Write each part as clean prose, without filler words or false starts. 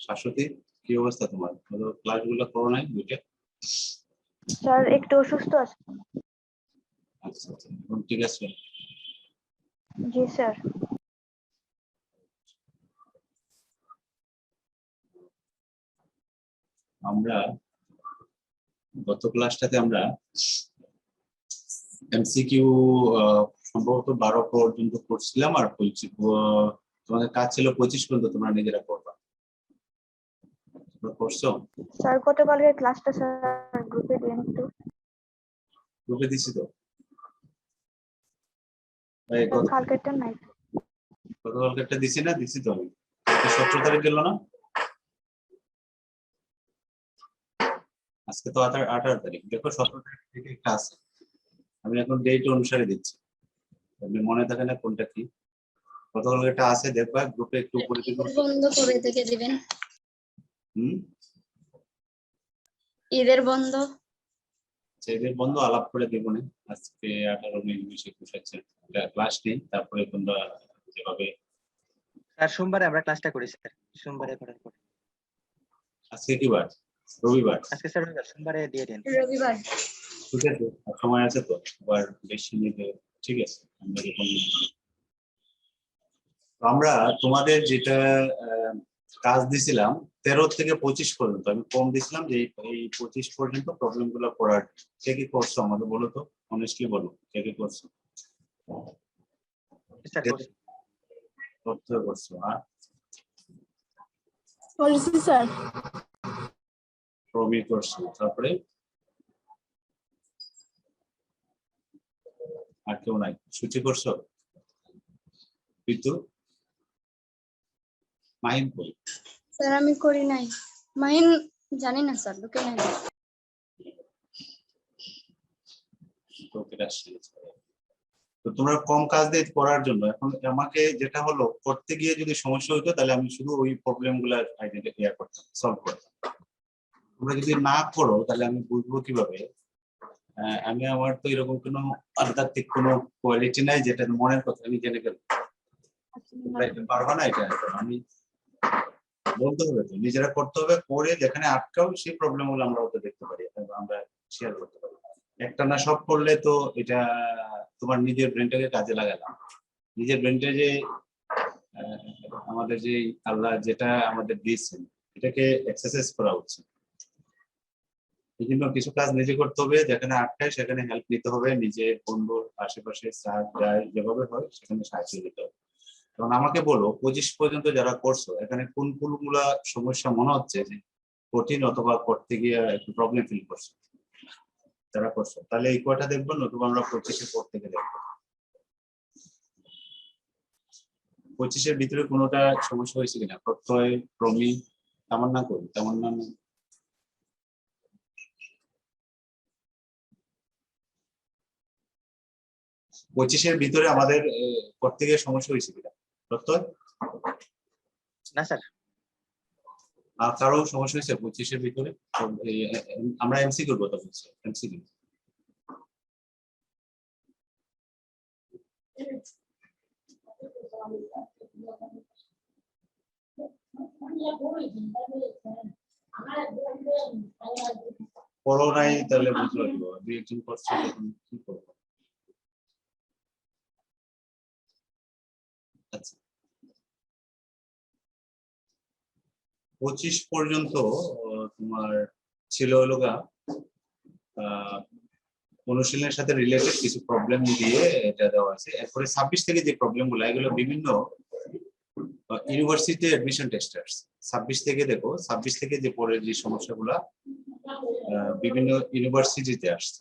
শাশ্বতী, কি অবস্থা তোমার? ক্লাসগুলো করো নাই দুইটা? স্যার একটু অসুস্থ আছে। আচ্ছা আচ্ছা, এখন ঠিক আছে? জি স্যার। আমরা গত ক্লাসটাতে আমরা এমসিকিউ সম্ভবত 12 পর্যন্ত করছিলাম, আর তোমাদের কাজ ছিল 25 পর্যন্ত তোমরা নিজেরা করবা। করছো? স্যার গতকালকের ক্লাসটা স্যার গ্রুপে দিন একটু। গ্রুপে দিছি তো। কালকেরটা নাই। গতকালকে একটা দিছি না? দিছি তো আমি। 17 তারিখ গেল না? আজকে তো 18 তারিখ। দেখো 17 তারিখ থেকে একটা আছে। আমি এখন ডেট অনুসারে দিচ্ছি, আপনি মনে থাকে না কোনটা কি। গতকালকে একটা আছে, দেখবা গ্রুপে একটু উপরে বন্ধ করে থেকে দিবেন। হুম, ঈদের বন্ধ। ঈদের বন্ধ আলাপ করে দিব না। আজকে 18, 19, 20, 21 আছে, ক্লাস নেই। তারপরে তোমরা যেভাবে স্যার সোমবারে আমরা ক্লাসটা করি স্যার, সোমবারে করার পর। আজকে কি বার? রবিবার। আজকে স্যার রবিবার, সোমবারে দিয়ে দিন। রবিবার। ঠিক আছে, সময় আছে তো, আবার বেশি নিতে। ঠিক আছে, আমরা যখন আমরা তোমাদের যেটা কাজ দিছিলাম 13 থেকে 25 পর্যন্ত, আমি কম দিছিলাম যে এই 25 পর্যন্ত প্রবলেম গুলো করার। কে কি করছো আমাকে বলো তো, অনেস্টলি বলো, কে কি করছো? স্যার করতে করছো? আর বলছি স্যার। প্রমি করছো, তারপরে আর কেউ নাই? সূচি করছো? কিন্তু মাহিন কই? স্যার আমি করি নাই। মাহিন জানি না স্যার, ঢুকে নাই। তো তোমরা কম কাজ দিয়ে করার জন্য এখন আমাকে যেটা হলো, করতে গিয়ে যদি সমস্যা হতো তাহলে আমি শুধু ওই প্রবলেম গুলা আইডেন্টিফাই করতাম, সলভ করতাম। তোমরা যদি না করো তাহলে আমি বুঝবো কিভাবে? আমি আমার তো এরকম কোনো আধ্যাত্মিক কোনো কোয়ালিটি নাই যেটা মনের কথা আমি জেনে গেলাম। পারবা না এটা, আমি বলতে হবে তো, নিজেরা করতে হবে, করে যেখানে আটকাও সেই প্রবলেম গুলো আমরা ওটা দেখতে পারি, আমরা শেয়ার করতে পারি। একটা না সব করলে তো এটা তোমার নিজের ব্রেনটাকে কাজে লাগালাম। নিজের ব্রেনটা যে আমাদের যে আল্লাহ যেটা আমাদের দিয়েছেন এটাকে এক্সারসাইজ করা উচিত। এই জন্য কিছু কাজ নিজে করতে হবে, যেখানে আটকায় সেখানে হেল্প নিতে হবে, নিজে বন্ধুর আশেপাশে যেভাবে হয় সেখানে সাহায্য নিতে হবে। কারণ আমাকে বলো 25 পর্যন্ত যারা করছো, এখানে কোন কোনগুলা সমস্যা মনে হচ্ছে যে কঠিন অথবা করতে গিয়ে একটু প্রবলেম ফিল করছো যারা করছো? তাহলে এই কয়টা দেখবো, নতুবা আমরা 25-এর পর থেকে দেখবো। 25-এর ভিতরে কোনোটা সমস্যা হয়েছে কিনা? প্রত্যয়, প্রমি, তামান্না করি, তামান্না 25-এর ভিতরে আমাদের করতে গিয়ে সমস্যা হয়েছে কিনা? প্রত্যয় না স্যার। আর কারো সমস্যা হয়েছে 25-এর ভিতরে? আমরা এমসিকিউ কথা বলছি, এমসিকিউ। পড়ো নাই তাহলে বুঝতে পারবো, দুই একজন করছে তখন কি করবো। আচ্ছা, 25 পর্যন্ত তোমার ছিল হলো অনুশীলনের সাথে রিলেটেড কিছু প্রবলেম দিয়ে এটা দেওয়া আছে। এরপরে 26 থেকে যে প্রবলেম গুলো, এগুলো বিভিন্ন ইউনিভার্সিটি অ্যাডমিশন টেস্ট আসছে। 26 থেকে দেখো, 26 থেকে যে পরের যে সমস্যাগুলো বিভিন্ন ইউনিভার্সিটিতে আসছে।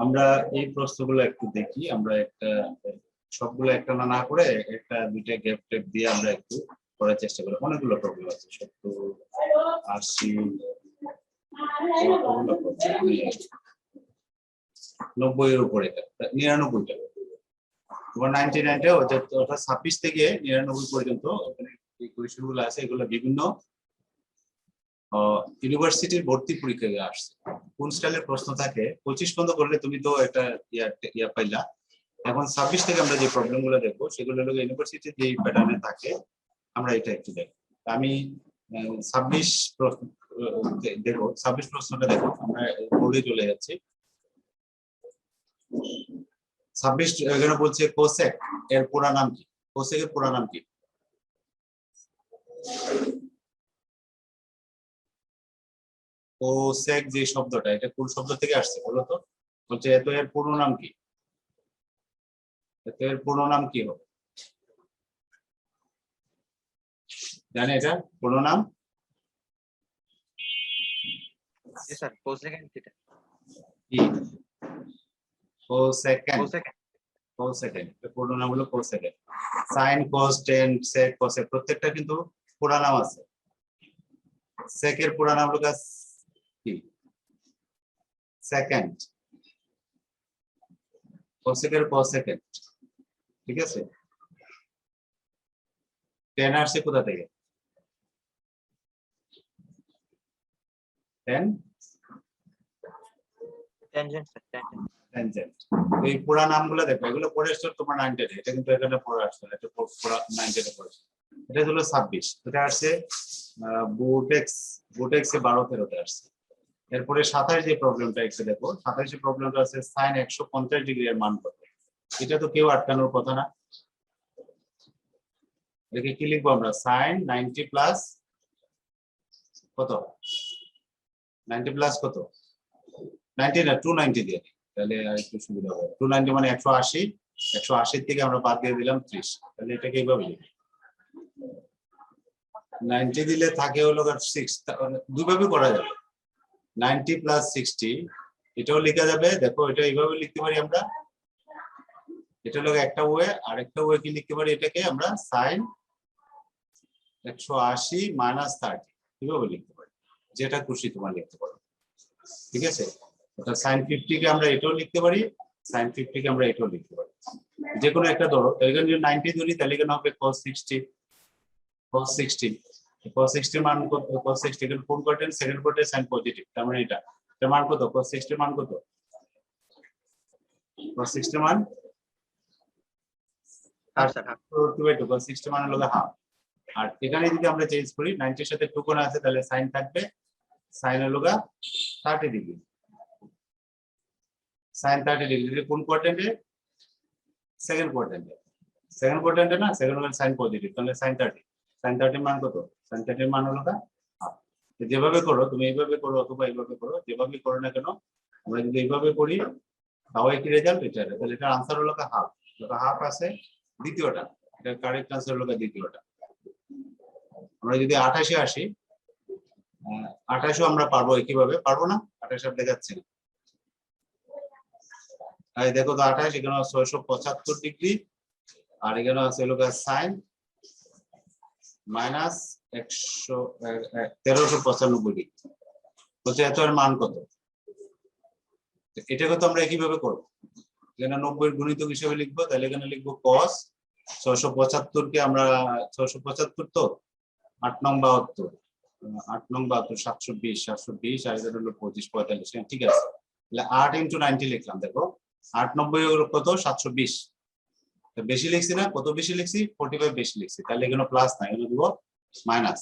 আমরা এই প্রশ্নগুলো একটু দেখি, আমরা একটা সবগুলো একটা না করে একটা দুইটা গ্যাপ ট্যাপ দিয়ে আমরা একটু করার চেষ্টা করি। অনেকগুলো প্রবলেম আছে, 70, 80, 90-এর উপরে, 99টা, তোমার 99টা, অর্থাৎ 26 থেকে 99 পর্যন্ত এই কোয়েশ্চেনগুলো আছে। এগুলো বিভিন্ন ইউনিভার্সিটির ভর্তি পরীক্ষায় আসছে। কোন স্টাইলের প্রশ্ন থাকে 25 পর্যন্ত করলে তুমি তো একটা ইয়া পাইলা। এখন 26 থেকে আমরা যে প্রবলেম গুলো দেখবো সেগুলো হলো ইউনিভার্সিটির যে প্যাটার্নে থাকে, আমরা এটা একটু দেখবো। আমি 26 প্রশ্ন দেখো, 26 প্রশ্নটা দেখো, আমরা বোর্ডে চলে যাচ্ছি। 26 এখানে বলছে কোসেক এর পুরা নাম কি? কোসেক এর পুরা নাম কি? কোসেক যে শব্দটা, এটা কোন শব্দ থেকে আসছে বলো তো? বলছে এত এর পুরো নাম কি? এত এর পুরো নাম কি হবে? জানে এটা পুরো নাম? জি স্যার, কোসেকেন্ড থিটা। কি? কোসেকেন্ড। কোসেকেন্ড। কোসেকেন্ড এর পুরো নাম হলো কোসেকেন্ড। সাইন, কোস, টেন, সেক, কোসেক প্রত্যেকটা কিন্তু পুরা নাম আছে। সেকের পুরা নাম হলো কি? সেকেন্ড। কোসেকের কোসেকেন্ড, ঠিক আছে? টেন আসছে কোথা থেকে? Ten tangent sir, tangent. Tangent. এই পুরা নামগুলো দেখো, এগুলো পড়ে আসছো তোমার 9 টেনে, এটা কিন্তু এখানে পড়ে আসছে না, এটা পুরা 9 টেনে পড়েছে। এটা হলো 26, এটা আসছে বুটেক্স, বুটেক্স এ 12-13 আসছে। এরপরে 27 যে প্রবলেমটা একটু দেখো, 27 প্রবলেমটা আছে sin 150 ডিগ্রি এর মান কত? এটা তো কেউ আটকানোর কথা না। এটাকে কি লিখবো আমরা? sin 90 প্লাস কত? 90 প্লাস কত? 90 না 290 দিয়ে দিই, তাহলে আর একটু সুবিধা হবে। 290 মানে 180, 180 থেকে আমরা বাদ দিয়ে দিলাম 30, তাহলে এটাকে এইভাবে লিখি। 90 দিলে থাকে হলো 6, দুইভাবে করা যাবে। 90 প্লাস 60 এটাও লেখা যাবে। দেখো এটা এইভাবে লিখতে পারি আমরা, এটা হলো একটা ওয়ে। আরেকটা ওয়ে কি লিখতে পারি? এটাকে আমরা sin 180 মাইনাস 30 এইভাবে লিখতে পারি, যেটা খুশি তোমার লিখতে পারো, ঠিক আছে? অর্থাৎ sin 50 কে আমরা এটাও লিখতে পারি, sin 50 কে আমরা এটাও লিখতে পারি, যে কোনো একটা ধরো। এখানে যদি 90 ধরি তাহলে এখানে হবে cos 60, cos 60, cos 60 মান কত? cos 60 এর কোন কোয়ার্টেন? সেকেন্ড কোয়ার্টেন, sin পজিটিভ, তার মানে এটা এর মান কত? cos 60 এর মান কত? cos 60 মান হাফ স্যার, হাফ। 2/2, cos 60 মান হলো হাফ। আর এখানে যদি আমরা চেঞ্জ করি, 90 এর সাথে 2 কোণ আছে, তাহলে sin থাকবে, sin হলো 30 ডিগ্রি, sin 30 ডিগ্রি। কোন কোয়ার্টেন্টে? সেকেন্ড কোয়ার্টেন্টে। সেকেন্ড কোয়ার্টেন্টে না, সেকেন্ড কোয়ার্টেন্ট sin পজিটিভ, তাহলে sin 30, sin 30 মান কত? sin 30 এর মান হলো হাফ। যেভাবে করো, তুমি এইভাবে করো অথবা এইভাবে করো, যেভাবে করো না কেন, আমরা যদি এইভাবে করি তাও একই রেজাল্ট এটা। তাহলে এটার আনসার হলো হাফ। হাফ আছে দ্বিতীয়টা, এটা কারেক্ট আনসার হলো দ্বিতীয়টা। আমরা যদি 28 আসি, 28 আমরা পারবো কিভাবে? পারবো না, 28 আর দেখাচ্ছি না। এই দেখো তো 28, এখানে 675 ডিগ্রি, আর এখানে আছে হলো sin মাইনাস 1395 ডিগ্রি। বলছে এত এর মান কত? এটাকে তো আমরা একইভাবে করবো, এখানে 90 এর গুণিতক হিসেবে লিখবো, তাহলে এখানে লিখবো cos 675 কে আমরা 675 তো 8 নং 72, 8 নং 72 720, 720 আর এটা হলো 25 45, ঠিক আছে? তাহলে 8 × 90 লিখলাম। দেখো 8 90 হলো কত? 720, বেশি লিখছি না? কত বেশি লিখছি? 45 বেশি লিখছি, তাহলে এখানে প্লাস না, এখানে দিব মাইনাস,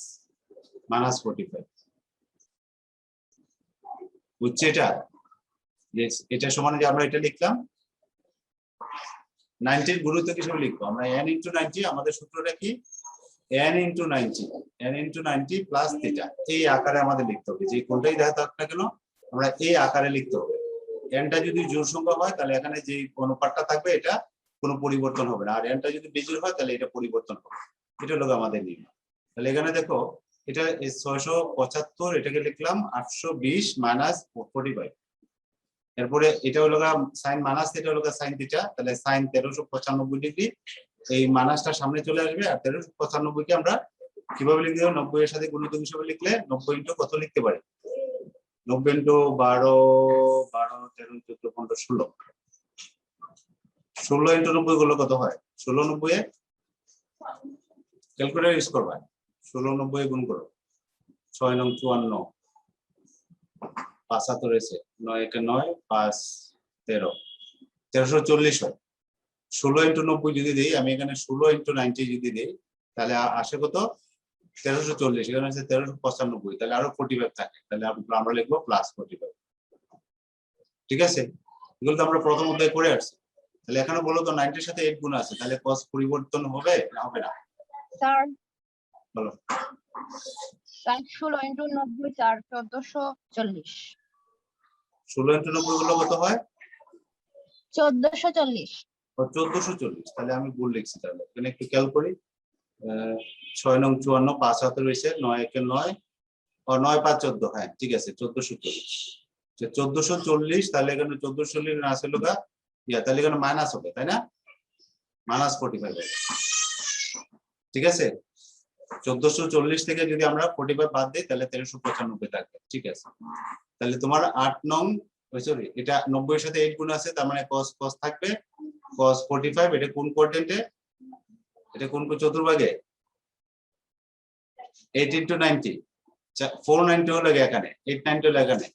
মাইনাস 45। বুঝছে এটা? এটা সমান যে আমরা এটা লিখলাম 90 এর গুণিতক হিসেবে লিখবো আমরা n × 90। আমাদের সূত্রটা কি? n × 90, n × 90 প্লাস থিটা, এই আকারে আমাদের লিখতে হবে। যে কোনটাই দেখা থাক না কেন আমরা এই আকারে লিখতে হবে। nটা যদি জোড় সংখ্যা হয় তাহলে এখানে যে অনুপাতটা থাকবে এটা কোনো পরিবর্তন হবে না, আর nটা যদি বেজোড় হয় তাহলে এটা পরিবর্তন হবে। এটা হলো আমাদের নিয়ম। তাহলে এখানে দেখো এটা 675, এটাকে লিখলাম 820 মাইনাস 45, এরপরে এটা হলো sin মাইনাস থিটা হলো sin থিটা, তাহলে sin 1395 ডিগ্রি, এই মাইনাসটা সামনে চলে আসবে। আর 1395 কে আমরা কিভাবে লিখতে হবে? 90 এর সাথে গুণিতক হিসেবে লিখলে 90 ইনটু কত লিখতে পারি? 90 ইনটু 12, 12 13 14 15 16, 16 ইনটু 90 গুলো কত হয়? 16 90 এ ক্যালকুলেটর ইউজ করবা, 16 90 এ গুণ করো, 6 9 54, 5 7 এসে 9 1 9, 5 13, 1340 হয়। 16 ইনটু 90 যদি দেই, আমি এখানে 16 ইনটু 90 যদি দেই, তাহলে আসে কত? 1340, এখানে আছে 1395, তাহলে আরো 45 থাকে, তাহলে আমরা লিখবো প্লাস 45। ঠিক আছে, এগুলো তো আমরা প্রথম অধ্যায়ে করে আসছি। তাহলে এখানে বলো তো 90 এর সাথে 8 গুণ আছে, তাহলে cos পরিবর্তন হবে না হবে না? স্যার বলো। 16 × 90 স্যার 1440। 16 × 90 গুলো কত হয়? 1440। 1440। তাহলে আমি ভুল লিখছি, তাহলে এখানে একটু খেয়াল করি। 6 নং 54, 5 হাতে রয়েছে, 9 একে 9, ও 9 5 14, হ্যাঁ ঠিক আছে 1440। 1440, তাহলে এখানে 1440 না আছে লোকা তাহলে এখানে মাইনাস হবে, তাই না? -45 হবে। ঠিক আছে, 1440 থেকে যদি আমরা 45 বাদ দিই তাহলে 1395 থাকবে। ঠিক আছে, তাহলে তোমার 8 নং, সরি এটা 90 এর সাথে 8 গুণ আছে, তার মানে cos থাকবে, cos 45। এটা কোন কোয়াড্রেন্টে? এটা কোন চতুর্ভাগে? 8 × 90, 490 হলো এখানে, 890 হলো এখানে।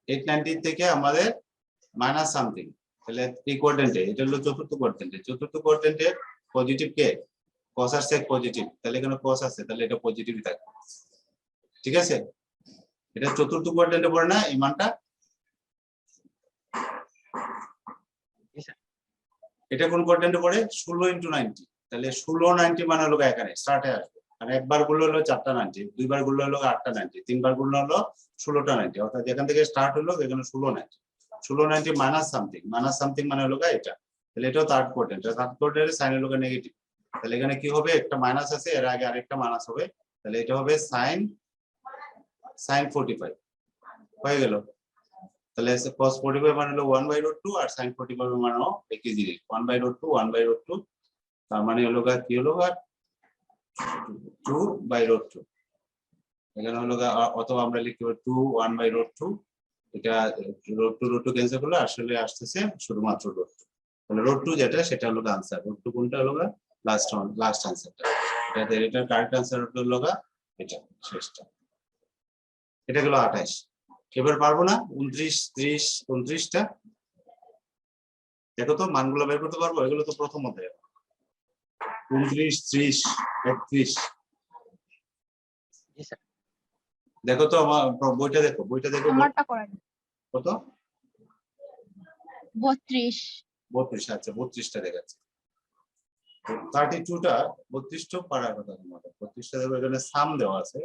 890 থেকে আমাদের মাইনাস সামথিং, তাহলে এই কোয়াড্রেন্টে, এটা হলো চতুর্থ কোয়াড্রেন্টে। চতুর্থ কোয়াড্রেন্টে পজিটিভ কে? cos আর sec পজিটিভ, তাহলে এখানে cos আছে, তাহলে এটা পজিটিভই থাকবে। ঠিক আছে, এটা চতুর্থ কোয়াড্রেন্টে পড়ে না এই মানটা? এটা কোন কোয়াড্রেন্টে পড়ে? 16 × 90, তাহলে 16 90 মানে হলো এখানে স্টার্টে আসবে। আর একবার গুলো হলো 4টা 90, দুইবার গুলো হলো 8টা 90, তিনবার গুলো হলো 16টা 90, অর্থাৎ যেখান থেকে স্টার্ট হলো এখানে 16 90। 16 90 মাইনাস সামথিং মানে হলো এটা, তাহলে এটাও থার্ড কোয়াড্রেন্ট। থার্ড কোয়াড্রেন্টে সাইন হলো নেগেটিভ, তাহলে এখানে কি হবে? একটা মাইনাস আছে, এর আগে আরেকটা মাইনাস হবে, তাহলে এটা হবে sin 45 হয়ে গেল। তাহলে cos 45 মানে হলো 1/√2, আর sin 45 মানে একই জিনিস 1/√2 1/√2, তার মানে হলো কি হলো 2/√2। এখানে হলো অথবা আমরা লিখতে পারি 2 1/√2, এটা √2 ক্যান্সেল করলে আসলে আসতেছে শুধুমাত্র √2। তাহলে √2 যেটা সেটা হলো आंसर, √2 কোনটা হলো লাস্ট आंसरটা। এটার কারেক্ট आंसर হলো এটা শেষটা। এটা হলো 28। এবার পারবো না 29 30 29টা? দেখো তো মানগুলো বের করতে পারবো? এগুলো তো প্রথম অধ্যায়। 29 30 31। জি স্যার। দেখো তো আমার বইটা দেখো, আমারটা করেন। কত? 32। 32। আচ্ছা 32টা দেখাচ্ছে। 32টা 32টা পারার কথা তোমাদের। 32টা দেখো, এখানে সাম দেওয়া আছে,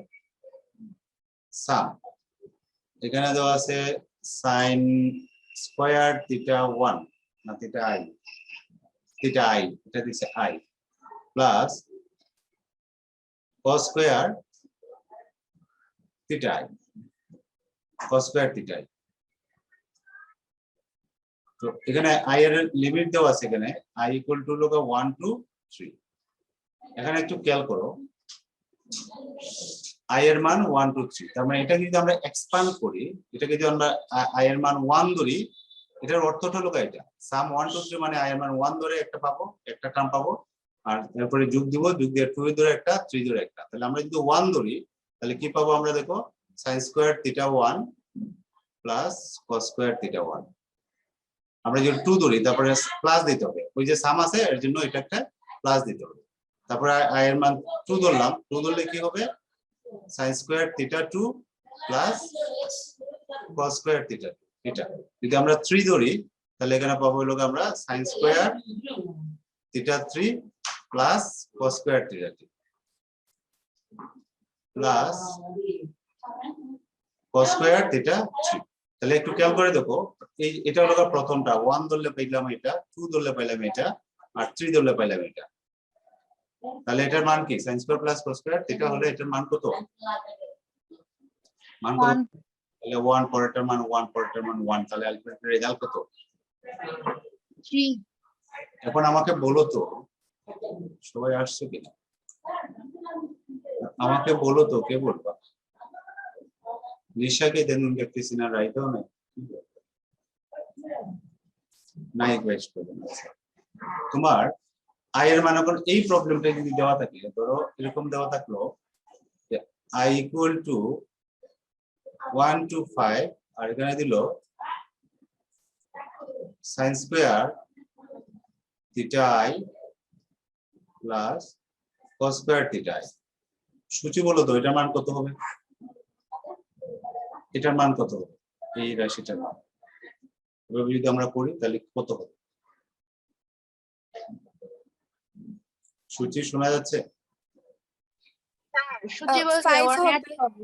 সাম এখানে দেওয়া আছে sin স্কয়ার থিটা 1 না থিটা i, এটা দিচ্ছে i plus cos square theta i, cos square theta i। তো এখানে i এর লিমিট দেওয়া আছে, এখানে i ইকুয়াল টু 1 2 3। এখানে একটু খেয়াল করো, i এর মান 1 2 3, তার মানে এটা যদি আমরা এক্সপ্যান্ড করি, এটাকে যদি আমরা i এর মান 1 ধরি, এটার অর্থটা হলো এটা সাম 1 2 3 মানে i এর মান 1 ধরে একটা পাবো, একটা টার্ম পাবো, আর তারপরে যোগ দিব, যোগ দিয়ে 2 ধরে একটা 3 ধরে একটা। তাহলে আমরা যদি 1 ধরি তাহলে কি পাবো আমরা? দেখো sin square theta 1 plus cos square theta 1। আমরা যদি 2 ধরি তারপরে প্লাস দিতে হবে, ওই যে সাম আছে এর জন্য এটা একটা প্লাস দিতে হবে। তারপরে i এর মান 2 ধরলাম, 2 ধরলে কি হবে? sin square theta 2 plus cos square theta 2। এটা যদি আমরা 3 ধরি তাহলে এখানে পাবো হলো আমরা sin square theta 3 plus cos square theta 2 plus cos square theta 3। তাহলে একটু খেয়াল করে দেখো, এই এটা হলো প্রথমটা, 1 ধরলে পাইলাম এটা, 2 ধরলে পাইলাম এটা, আর 3 ধরলে পাইলাম এটা। তাহলে এটার মান কি? sin square plus cos square theta হলে এটার মান কত? মান কত? তাহলে 1 পরেরটার মান 1 পরেরটার মান 1, তাহলে আলটিমেট রেজাল্ট কত? 3। এখন আমাকে বলো তো, সবাই আসছে কিনা? আমাকে বলো তো, কে বলবা? নিশাকে দেন দেখতেছি না, রাইটও না নাই ওয়েস্ট করবে না। তোমার i এর মান এখন এই প্রবলেমটা যদি দেওয়া থাকে, ধরো এরকম দেওয়া থাকলো যে i ইকুয়াল টু 1 to 5, আর এখানে দিল sin square theta i plus cos square theta i। সূচি বলো তো এটার মান কত হবে? এটার মান কত হবে? এই রাশিটার মান এভাবে যদি আমরা করি তাহলে কত হবে? সূচি শোনা যাচ্ছে? সূচি বলতে 5 180 হবে।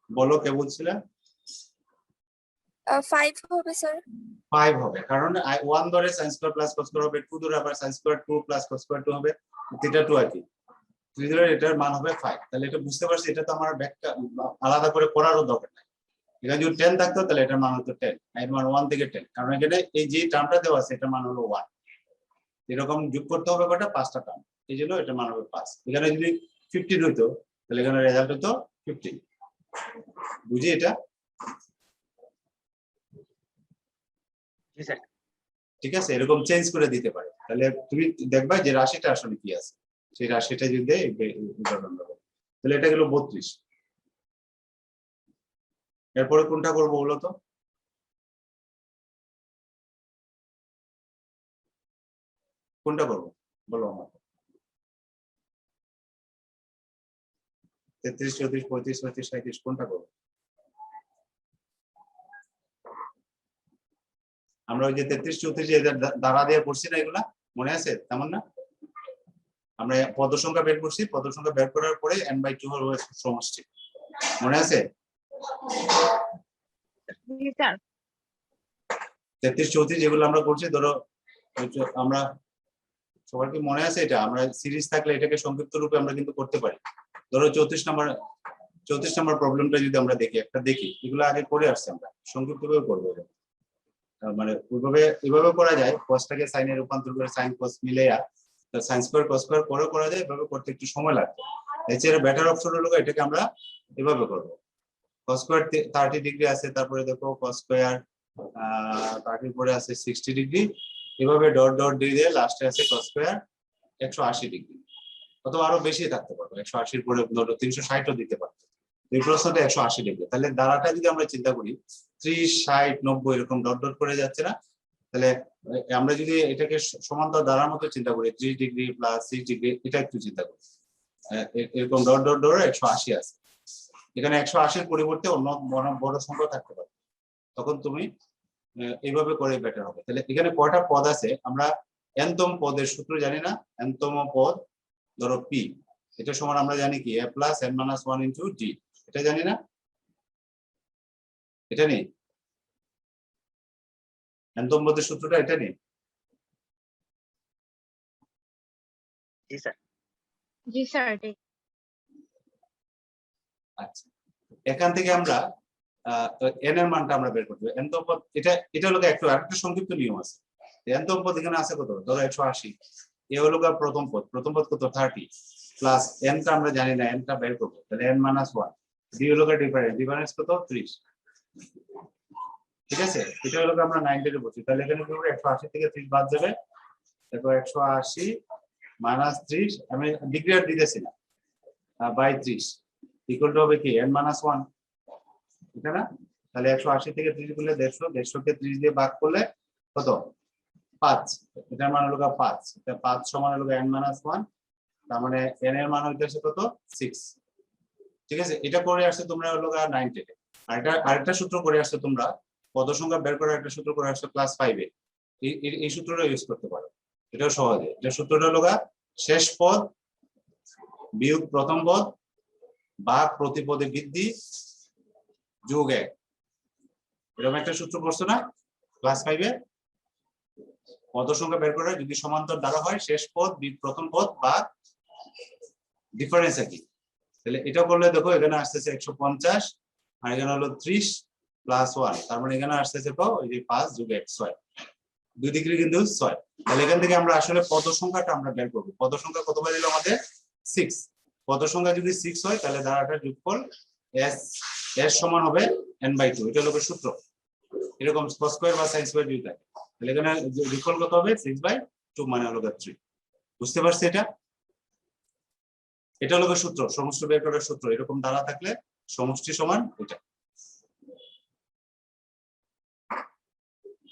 বলো কে বলছিলে? 5 হবে স্যার। 5 হবে, কারণ 1 ধরে sin square plus cos square হবে, 2 ধরে আবার sin square 2 plus cos square 2 হবে, থিটা 2 আর কি 3 ধরে এটার মান হবে 5। তাহলে এটা বুঝতে পারছি, এটা তো আমার ব্যাখ্যা আলাদা করে করারও দরকার নাই। এখানে যদি 10 থাকতো তাহলে এটার মান হতো 10, এর মান 1 থেকে 10, কারণ এখানে এই যে টার্মটা দেওয়া আছে এটার মান হলো 1। এরকম যোগ করতে হবে কয়টা? 5টা টার্ম, এই জন্য এটার মান হবে 5। এখানে যদি 15 হইতো তাহলে এখানে রেজাল্ট হতো 15। বুঝি এটা? জি স্যার। ঠিক আছে, এরকম চেঞ্জ করে দিতে পারে। তাহলে তুমি দেখবা যে রাশিটা আসলে কি আছে, সেই রাশিটা যদি দেয় উদাহরণ দেবো। তাহলে এটা গেল 32। এরপরে কোনটা করবো বলো তো? কোনটা করবো বলো আমাকে? 33, 34, 35, 36, 37 কোনটা করবো? আমরা ওই যে 33, 34 এদের দ্বারা দিয়ে পড়ছি না, এগুলা মনে আছে তেমন না? আমরা পদ সংখ্যা বের করছি, পদ সংখ্যা বের করার পরে n/2 হলো সমষ্টি, মনে আছে? জি স্যার। 33, 34 যেগুলো আমরা করছি, ধরো আমরা সবার কি মনে আছে এটা? আমরা সিরিজ থাকলে এটাকে সংক্ষিপ্ত রূপে আমরা কিন্তু করতে পারি। ধরো 34 নম্বর প্রবলেমটা যদি আমরা দেখি, এগুলো আগে করে আসছি, আমরা সংক্ষিপ্ত ভাবে করবো। মানে এইভাবে করা যায়, কসটাকে সাইনে রূপান্তর করে সাইন কস মিলেয়া সাইন স্কয়ার কস স্কয়ার করে করা যায়। এভাবে করতে একটু সময় লাগবে। এছাড়া বেটার অপশন হলো এটাকে আমরা এভাবে করব। কস স্কয়ার 30 ডিগ্রি আছে, তারপরে দেখো কস স্কয়ার 30 পরে আছে 60 ডিগ্রি, এভাবে ডট ডট দিয়ে লাস্টে আছে কস স্কয়ার 180 ডিগ্রি, অথবা আরো বেশি থাকতে পারবে। 180 পরে 360ও দিতে পারবে। এই প্রশ্নটা 180 ডিগ্রি। তাহলে দ্বারাটা যদি আমরা চিন্তা করি 30, 60, 90 এরকম ডট ডট করে যাচ্ছে না? তাহলে আমরা যদি এটাকে সমান্তর দ্বারার মতো চিন্তা করি, 30 ডিগ্রি প্লাস 6 ডিগ্রি, এটা একটু চিন্তা করি, এরকম ডট ডট ডট 180 আছে। এখানে 180-এর পরিবর্তে অন্য বড় সংখ্যা থাকতে পারে, তখন তুমি এইভাবে করে বেটার হবে। তাহলে এখানে কয়টা পদ আছে? আমরা nতম পদের সূত্র জানি না? nতম পদ ধরো p, এটা সমান আমরা জানি কি a plus n minus 1 into d, এটা জানি না? এটা নেই? nতম পদের সূত্রটা এটা নেই? জি স্যার। জি স্যার এটাই। আচ্ছা, এখান থেকে আমরা n এর মানটা আমরা বের করতে হবে। nতম পদ এটা হলো একটু আরেকটা সংক্ষিপ্ত নিয়ম আছে। nতম পদ এখানে আছে কত? ধরো 180, এ হলো প্রথম পদ কত? 30 প্লাস n টা আমরা জানি না, n টা বের করব। তাহলে n মাইনাস 1, d হলো ডিফারেন্স কত? 30। ঠিক আছে, এটা হলো আমরা 90 এর বলছি। তাহলে এখানে কি হবে? 180 থেকে 30 বাদ যাবে, দেখো 180 মাইনাস 30, আমি ডিগ্রি আর দিতেছি না, বাই 30 ইকুয়াল টু হবে কি n মাইনাস 1, ঠিক না? তাহলে 180 থেকে 30 করলে 150, 150 কে 30 দিয়ে ভাগ করলে কত? 5, এটার মান হলো 5, এটা 5 সমান হলো n মাইনাস 1, তার মানে n এর মান হইতেছে কত? 6। ঠিক আছে, এটা করে আসছে তোমরা হলো 90 তে। আর এটা আরেকটা সূত্র করে আসছে তোমরা, পদ সংখ্যা বের করার একটা সূত্র করে আসছে ক্লাস 5 এ। এই সূত্রটা ইউজ করতে পারো, এটাও সহজে। এটা সূত্রটা হলো শেষ পদ বিয়োগ প্রথম পদ ভাগ প্রতিপদে বৃদ্ধি যোগ 1, এরকম একটা সূত্র পড়ছো না ক্লাস 5 এ? পদ সংখ্যা বের করা যদি সমান্তর দ্বারা হয়, শেষ পদ বিয়োগ প্রথম পদ ভাগ ডিফারেন্স একই। তাহলে এটা করলে দেখো এখানে আসতেছে 150, আর এখানে হলো 30 প্লাস 1, তার মানে এখানে আসতেছে ওই যে 5 যোগ 1, 6, দুই দিকে কিন্তু 6। তাহলে এখান থেকে আমরা আসলে পদ সংখ্যাটা আমরা বের করব। পদ সংখ্যা কত পাইলো আমাদের? 6। পদ সংখ্যা যদি 6 হয় তাহলে দ্বারাটার যোগফল s সমান হবে n/2, এটা হলো সূত্র। এরকম cos স্কয়ার বা sin স্কয়ার যদি থাকে, তাহলে এখানে যোগফল কত হবে? 6/2 মানে হলো 3। বুঝতে পারছি? এটা হলো সূত্র, সমষ্টি বের করার সূত্র। এরকম দ্বারা থাকলে সমষ্টি সমান এটা।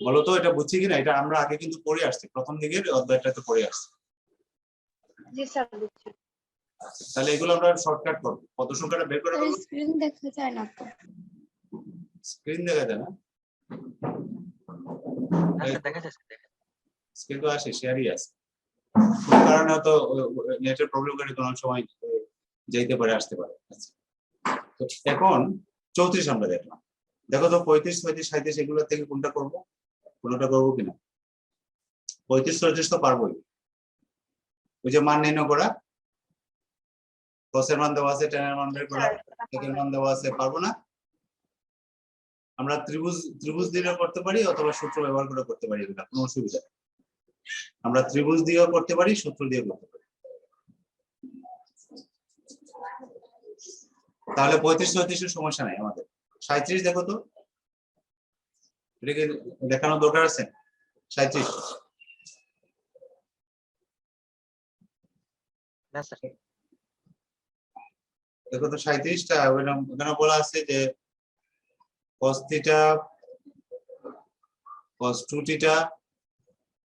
বলতো এটা বুঝছি কিনা? এটা আমরা আগে কিন্তু পড়ে আসছি, প্রথম দিকের অধ্যায়টাতে পড়ে আসছি। জি স্যার বুঝছি। তাহলে এগুলো আমরা শর্টকাট করবো, কত সংখ্যাটা বের করে ফেলবো। স্ক্রিন দেখা যায় না তো। স্ক্রিন দেখা যায় না, আচ্ছা দেখা যাচ্ছে, স্ক্রিন তো আসে, শেয়ারই আছে, কোনো কারণে হয়তো নেটের প্রবলেম করে কোনো সময় যেতে পারে, আসতে পারে। আচ্ছা, তো এখন 34 আমরা দেখলাম। দেখো তো 35, 36, 37 এগুলো থেকে কোনটা করবো, কোনটা করবো কিনা। 35, 36 তো পারবোই, ওই যে মান নির্ণয় করা, cos এর মান দেওয়া আছে, tan এর মান বের করা, sec এর মান দেওয়া আছে, পারবো না। আমরা ত্রিভুজ দিয়েও করতে পারি অথবা সূত্র ব্যবহার করে করতে পারি, এটা কোনো অসুবিধা নেই। আমরা ত্রিভুজ দিয়েও করতে পারি, সূত্র দিয়ে করতে পারি। তাহলে 35, 36 এর সমস্যা নাই আমাদের। 37 দেখো তো, এটাকে দেখানোর দরকার আছে। 37 না স্যার। দেখো তো 37টা ওখানে বলা আছে যে cos θ, cos 2θ,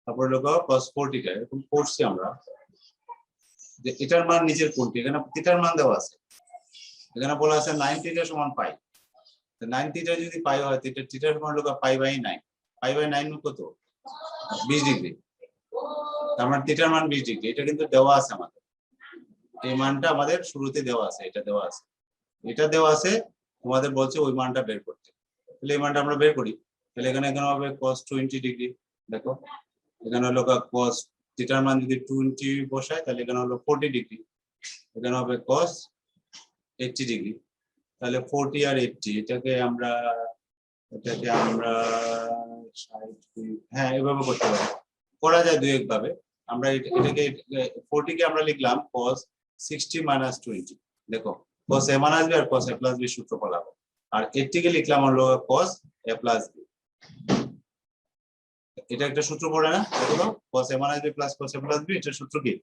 তারপরে লোক cos 4θ, এরকম পড়ছি আমরা যে এটার মান নিচের কোনটি। এখানে থিটার মান দেওয়া আছে, এখানে বলা আছে 9θ সমান পাই। 9θ যদি পাই হয়, থিটার মান লোক পাই বাই 9, পাই বাই 9 কত, 20 ডিগ্রি। তার মানে থিটার মান 20 ডিগ্রি। এটা কিন্তু দেওয়া আছে আমাদের, এই মানটা আমাদের শুরুতে দেওয়া আছে, এটা দেওয়া আছে, এটা দেওয়া আছে, তোমাদের বলছে ওই মানটা বের করতে। তাহলে এই মানটা আমরা বের করি। তাহলে এখানে হবে cos 20 ডিগ্রি। দেখো এখানে হলো cos থিটার মান যদি 20 বসায়, তাহলে এখানে হলো 40 ডিগ্রি, এখানে হবে cos 80 ডিগ্রি। তাহলে 40 আর 80 এটাকে আমরা 60, হ্যাঁ এভাবে করতে পারি, করা যায় দুই এক ভাবে। আমরা এটাকে 40 কে আমরা লিখলাম cos 60 - 20। দেখো cos a মান আসবে আর cos a plus b সূত্র পালাবো। আর 80 কে লিখলাম হলো cos a plus b। এটা একটা সূত্র পড়ে না, দেখো cos a মান আসবে plus cos a plus b, এটা সূত্র কি,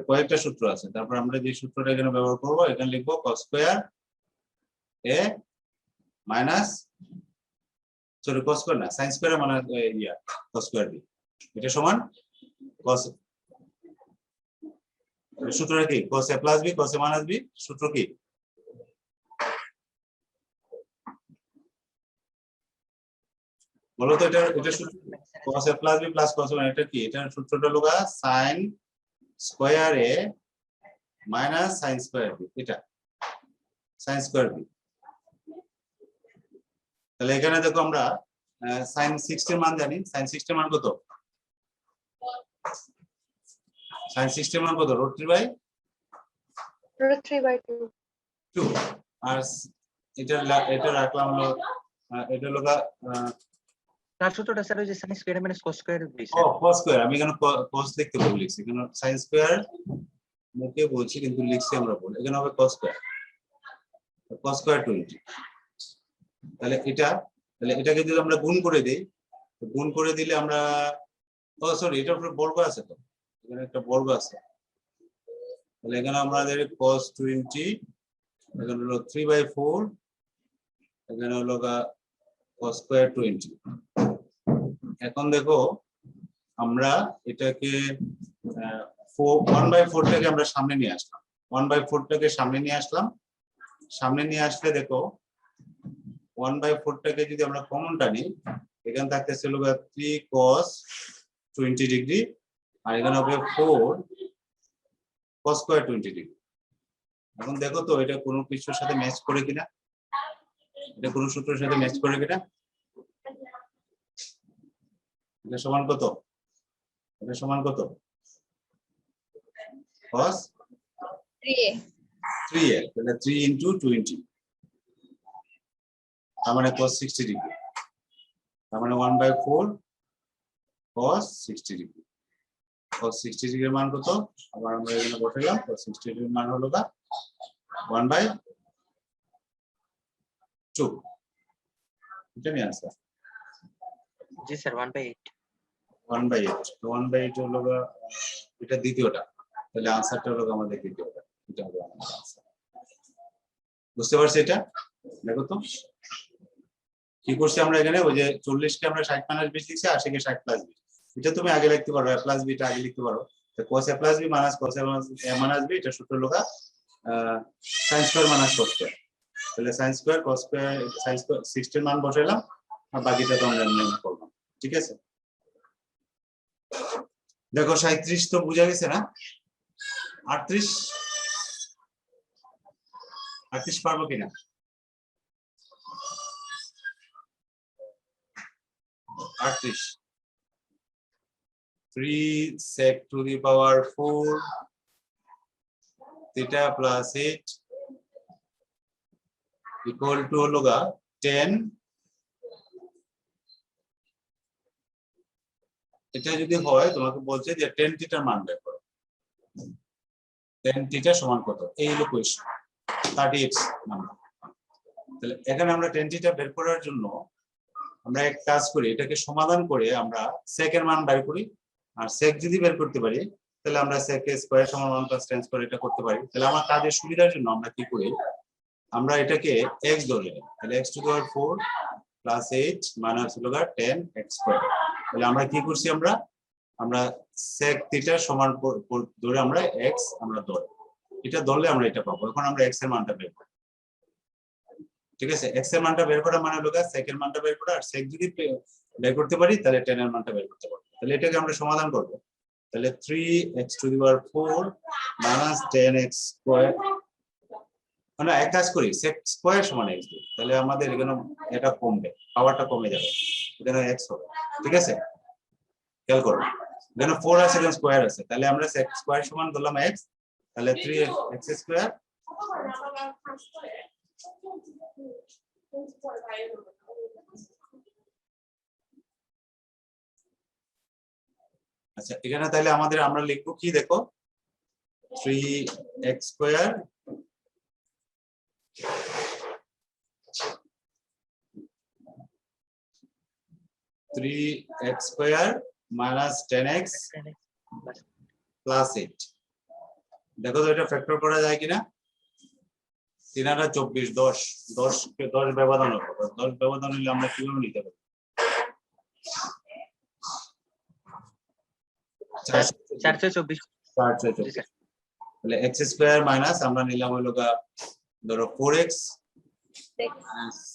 কয়েকটা সূত্র আছে। তারপর আমরা যে সূত্রটা এখানে ব্যবহার করব, এখানে লিখবো cos square a minus, sorry cos square না, sin স্কয়ার মানে cos স্কয়ার b, এটা সমান cos, সূত্রটা কি, cos a plus b cos a minus b, সূত্র কি, বলো তো এটা সূত্র cos a plus b plus cos a minus, এটা কি, এটা সূত্রটা হলো sin square a minus sin square b, এটা sin স্কয়ার b। তাহলে এখানে দেখো আমরা sin 60 এর মান জানি, sin 60 এর মান কত, sin 60 এর মান কত, √3/2। আর এটা রাখলাম হলো এটা হলো তার সূত্রটা স্যার ওই যে sin square - cos square b ও cos স্কয়ার, আমি এখানে cos লিখতে ভুল লিখছি, এখানে sin স্কয়ার মুখে বলছি কিন্তু লিখছি আমরা ভুল, এখানে হবে cos স্কয়ার 20। তাহলে এটাকে যদি আমরা গুণ করে দেই, গুণ করে দিলে আমরা, ও সরি এটার উপরে বর্গ আছে, তো এখানে একটা বর্গ আছে, তাহলে এখানে আমাদের cos 20, এখানে হলো 3/4, এখানে হলো cos স্কয়ার 20। এখন দেখো আমরা এটাকে 1/4 টাকে আমরা সামনে নিয়ে আসলাম, 1/4 টাকে সামনে নিয়ে আসলাম, সামনে নিয়ে আসলে দেখো 1/4 টাকে যদি আমরা কমন টানি, এখানে থাকতেছে 3 cos 20 ডিগ্রি, আর এখানে হবে 4 cos স্কয়ার 20 ডিগ্রি। এখন দেখো তো এটা কোনো কিছুর সাথে ম্যাচ করে কিনা, এটা কোনো সূত্রের সাথে ম্যাচ করে কিনা, এটা সমান কত, এটা সমান কত, cos 3a, তাহলে 3 × 20, তার মানে cos 60 ডিগ্রি, তার মানে 1/4 cos 60 ডিগ্রি। cos 60 ডিগ্রির মান কত, আবার আমরা এখানে বসালাম, cos 60 ডিগ্রির মান হলো 1/2। এটা নিয়ে আসা জি স্যার 1/8। 1/8, 1/8 হলো এটা দ্বিতীয়টা, তাহলে আনসারটা হলো আমাদের দ্বিতীয়টা, এটা হবে আমাদের আনসার। বুঝতে পারছি এটা, দেখো তো কি করছি আমরা এখানে, ওই যে 40 কে আমরা 60 - 20 লিখছি, 80 কে 60 + 20, এটা তুমি আগে লিখতে পারো, প্লাস বিটা আগে লিখতে পারো, তো cos a plus b minus cos a minus b এটা সূত্র হলো sin square minus cos square. তাহলে sin square cos square sin square 60 এর মান বসাইলাম আর বাকিটা তো আমরা এমনি করলাম। ঠিক আছে, দেখো 37 তো বোঝা গেছে না? 38 পারবো কিনা? 38 3 sec to the power 4 theta plus 8 equal to হলো 10। এটা যদি হয় তোমাকে বলছে যে 10 থিটার মান বের করো। 10 থিটা সমান কত? এই হলো কোয়েশ্চেন 38 নাম্বার। তাহলে এখানে আমরা 10 থিটা বের করার জন্য আমরা এক কাজ করি, এটাকে সমাধান করে আমরা sec এর মান বের করি। আর sec যদি বের করতে পারি তাহলে আমরা sec এর স্কয়ার সমান 1 প্লাস tan স্কয়ার এটা করতে পারি। তাহলে আমার কাজের সুবিধার জন্য আমরা কি করি, আমরা এটাকে x ধরে নিই। তাহলে x to the power 4 plus 8 minus হলো 10 x স্কয়ার। তাহলে আমরা কি করছি, আমরা sec থিটা সমান ধরে আমরা x আমরা ধরি, এটা ধরলে আমরা এটা পাবো। এখন আমরা x এর মানটা বের করি। ঠিক আছে, x এর মানটা বের করা মানে হলো sec এর মানটা বের করা। আর sec যদি বের করতে পারি তাহলে tan এর মানটা বের করতে পারবো। তাহলে এটাকে আমরা সমাধান করব। তাহলে 3x to the power 4 minus 10x square, মানে এক কাজ করি sec স্কয়ার সমান x দিই, তাহলে আমাদের এখানে এটা কমবে, পাওয়ারটা কমে যাবে, এখানে x হবে। ঠিক আছে, খেয়াল করো এখানে 4 আছে এখানে স্কয়ার আছে, তাহলে আমরা sec স্কয়ার সমান ধরলাম x, তাহলে 3x স্কয়ার আচ্ছা এখানে তাহলে আমরা লিখবো কি দেখো 3x square minus 10x plus 8। দেখো তো এটা ফ্যাক্টর করা যায় কিনা? 3 আর 24 10 ব্যবধান হবে। 10 ব্যবধান হলে আমরা কিভাবে নিতে পারি? 424। তাহলে x স্কয়ার মাইনাস আমরা নিলাম হলো ধরো 4x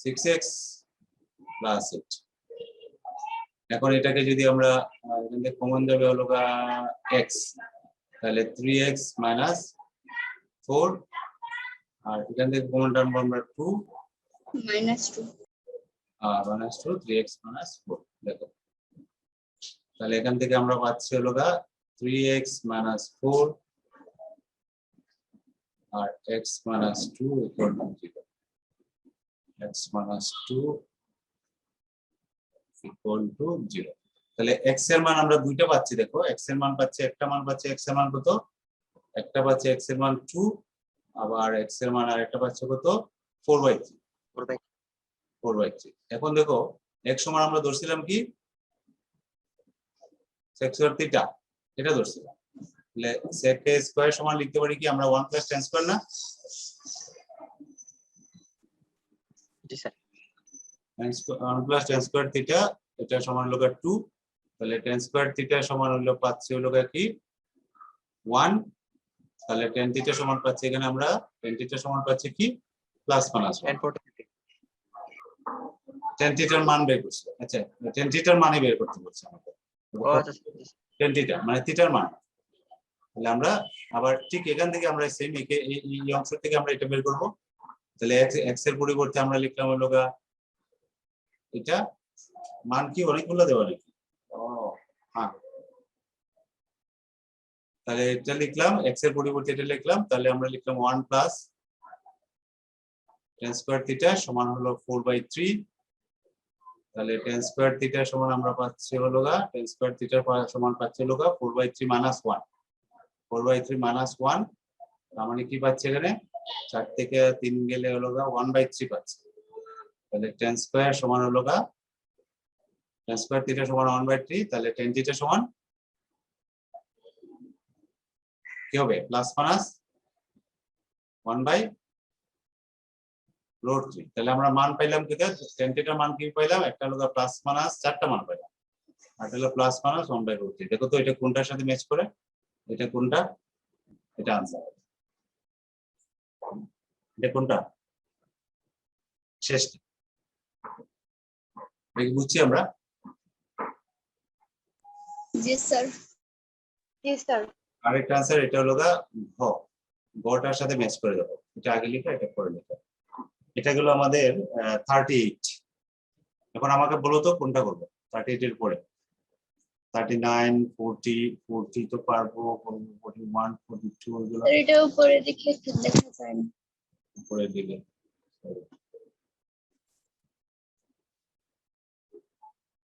6x প্লাস 8। এখন এটাকে যদি আমরা এখান থেকে কমন যাবে হলো x, তাহলে 3x মাইনাস 4 আর এখান থেকে কমন টার্ম আমরা 2 আর মাইনাস 2 3x মাইনাস 4। দেখো তাহলে এখান থেকে আমরা পাচ্ছি হলো 3x মাইনাস 4 আর x minus 2 equal to 0। x minus 2 equal to 0। তাহলে x এর মান আমরা দুইটা পাচ্ছি। দেখো x এর মান পাচ্ছি, একটা মান পাচ্ছি x এর মান কত, একটা পাচ্ছি x এর মান 2, আবার x এর মান আরেকটা পাচ্ছি কত 4/3। এখন দেখো x সমান আমরা ধরছিলাম কি sec স্কয়ার থিটা, এটা ধরছিলাম। তাহলে sec স্কয়ার সমান লিখতে পারি কি আমরা 1 প্লাস tan স্কয়ার না? জি sir, 1 plus tan square theta এটা সমান হলো 2। তাহলে tan স্কয়ার থিটা সমান হলো পাচ্ছি হলো কি 1। তাহলে tan থিটা সমান পাচ্ছি এখানে আমরা tan থিটা সমান পাচ্ছি কি প্লাস মাইনাস 1। tan থিটার মান বের করছি। আচ্ছা tan থিটার মানে বের করতে বলছি আমাদের। tan থিটা মানে থিটার মান। তাহলে আমরা আবার ঠিক এখান থেকে আমরা সেম এই অংশ থেকে আমরা এটা বের করব। তাহলে x এর পরিবর্তে আমরা লিখলাম হলো এটা মান কি অনেকগুলো দেওয়া নাকি? হ্যাঁ, তাহলে এটা লিখলাম x এর পরিবর্তে এটা লিখলাম, তাহলে আমরা লিখলাম 1 প্লাস tan স্কয়ার থিটা সমান হলো 4/3। তাহলে tan স্কয়ার থিটা সমান আমরা পাচ্ছি হলো tan স্কয়ার থিটা সমান পাচ্ছি হলো 4/3 মাইনাস 1। 4/3 মাইনাস 1 তার মানে কি পাচ্ছি এখানে 4 থেকে 3 গেলে হলো 1/3 পাচ্ছি। তাহলে tan স্কয়ার সমান হলো tan স্কয়ার থিটা সমান 1/3। তাহলে tan থিটা সমান কি হবে প্লাস মাইনাস 1/√3। তাহলে আমরা মান পাইলাম কি tan থিটার মান কি পাইলাম, একটা হলো প্লাস মাইনাস 4টা মান পাইলাম, আর হলো প্লাস মাইনাস 1/√3। দেখো তো এটা কোনটার সাথে ম্যাচ করে? এটা কোনটা? এটা আনসার। এটা কোনটা? শেষটা। এটা বুঝছি আমরা। জি স্যার। জি স্যার। আরেকটা আনসার এটা হলো ঘ, গটার সাথে ম্যাচ করে দেবো। এটা আগে লিখা, এটা পরে লিখা। এটা গেল আমাদের 38। এখন আমাকে বলো তো কোনটা করবো 38 এর পরে? 39, 40, 40 তো পারবো, 41, 42 ওইগুলো স্যার এটা উপরে দেখে একটু দেখা যায় না। উপরে দিলে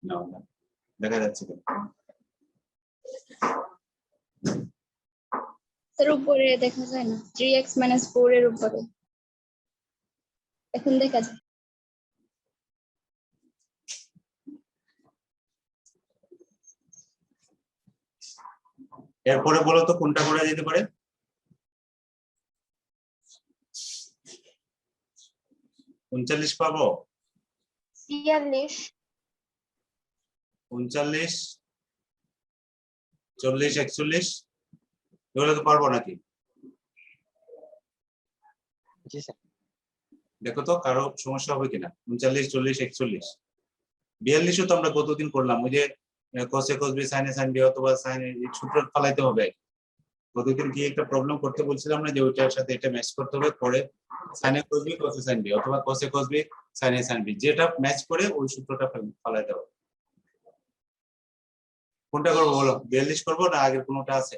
না, না দেখা যাচ্ছে কেন? স্যার উপরে দেখা যায় না, 3x - 4 এর উপরে এখন দেখা যায়। এরপরে বলো তো কোনটা করা যেতে পারে? 39 পাবো? 43, 39, 40, 41 এগুলো তো পারবো নাকি? জি স্যার। দেখো তো কারো সমস্যা হবে কিনা। 39, 40, 41, 42ও তো আমরা কতদিন করলাম, ওই যে কোসে কসবি সাইনে সাইন বি অথবা সাইনে সূত্র ফলাইতে হবে। কতদিন কি একটা প্রবলেম করতে বলছিলাম না, যে ওইটার সাথে এটা ম্যাচ করতে হবে, পরে সাইনে কসবি কোসে সাইন বি অথবা কোসে কসবি সাইনে সাইন বি, যেটা ম্যাচ করে ওই সূত্রটা ফলাইতে হবে। কোনটা করবো বলো? 42 করবো না আগের কোনটা আছে?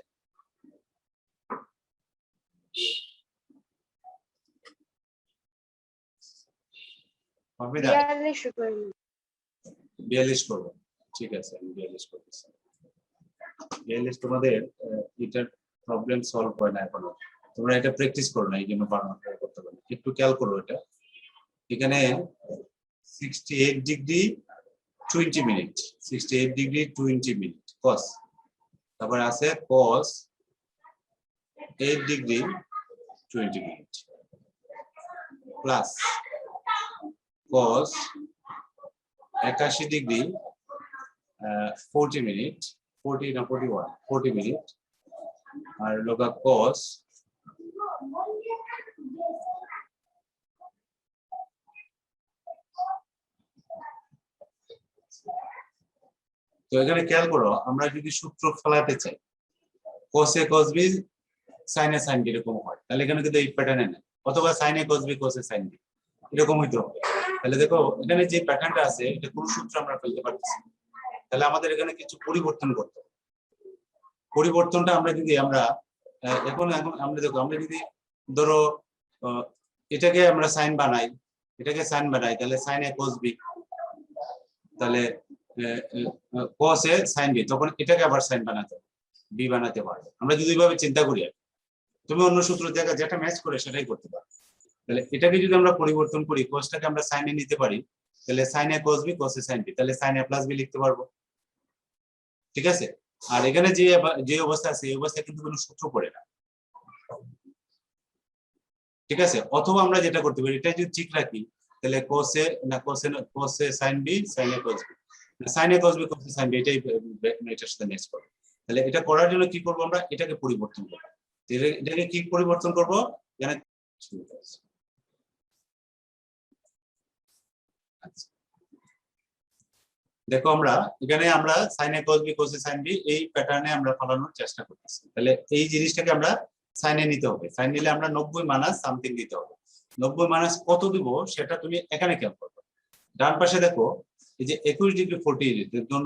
হবে না? 42 করুন। 42 করবো, ঠিক আছে আমি 42 করতেছি। 42 তোমাদের এটার প্রবলেম সলভ হয় না এখনো, তোমরা এটা প্র্যাকটিস করো না, এই জন্য বারবার করতে পারো। একটু খেয়াল করো এটা, এখানে 68 ডিগ্রি 20 মিনিট, 68 ডিগ্রি 20 মিনিট কস, তারপর আছে কস 8 degree 20 minute plus cos 81 degree 40 minute, 40 না 41, 40 মিনিট, আর লগা কস তো এখানে খেয়াল করো, আমরা যদি সূত্র ফলাতে চাই কোসে কসবি সাইনে সাইন বি এরকম হয়, তাহলে এখানে কিন্তু এই প্যাটার্নে নেই, অথবা সাইনে কসবি কোসে সাইন বি এরকম হইতে হবে। তাহলে দেখো এখানে যে প্যাটার্নটা আছে এটা কোন সূত্র আমরা ফেলতে পারতেছি, তাহলে আমাদের এখানে কিছু পরিবর্তন করতে হবে। পরিবর্তনটা আমরা যদি এখন আমরা দেখো, আমরা যদি ধরো এটাকে আমরা সাইন বানাই, এটাকে সাইন বানাই, তাহলে সাইনে কসবি, তাহলে cos এ sin b, তখন এটাকে আবার sin বানাতে হবে, b বানাতে পারবে। আমরা যদি এইভাবে চিন্তা করি, তুমি অন্য সূত্র দেখা যেটা ম্যাচ করে সেটাই করতে পারো। তাহলে এটাকে যদি আমরা পরিবর্তন করি, cosটাকে আমরা sin এ নিতে পারি, তাহলে sin a cos b cos a sin b, তাহলে sin a plus b লিখতে পারবো, ঠিক আছে। আর এখানে যে অবস্থা আছে এই অবস্থায় কিন্তু কোনো সূত্র পড়ে না, ঠিক আছে। অথবা আমরা যেটা করতে পারি, এটা যদি ঠিক রাখি, তাহলে cos a sin b sin a cos b, sin a cos b cos a sin b এটাই এটার সাথে ম্যাচ করবে। তাহলে এটা করার জন্য কি করব, আমরা এটাকে পরিবর্তন করব। এটাকে কি পরিবর্তন করব, এখানে দেখো আমরা এখানে আমরা sin a cos b cos a sin b এই প্যাটার্নে আমরা ফলানোর চেষ্টা করতেছি। তাহলে এই জিনিসটাকে আমরা sin এ নিতে হবে, sin নিলে আমরা 90 মাইনাস সামথিং দিতে হবে। 90 মাইনাস কত দিব সেটা তুমি এখানে খেয়াল করবে। ডান পাশে দেখো এই যে 21 ডিগ্রি 40,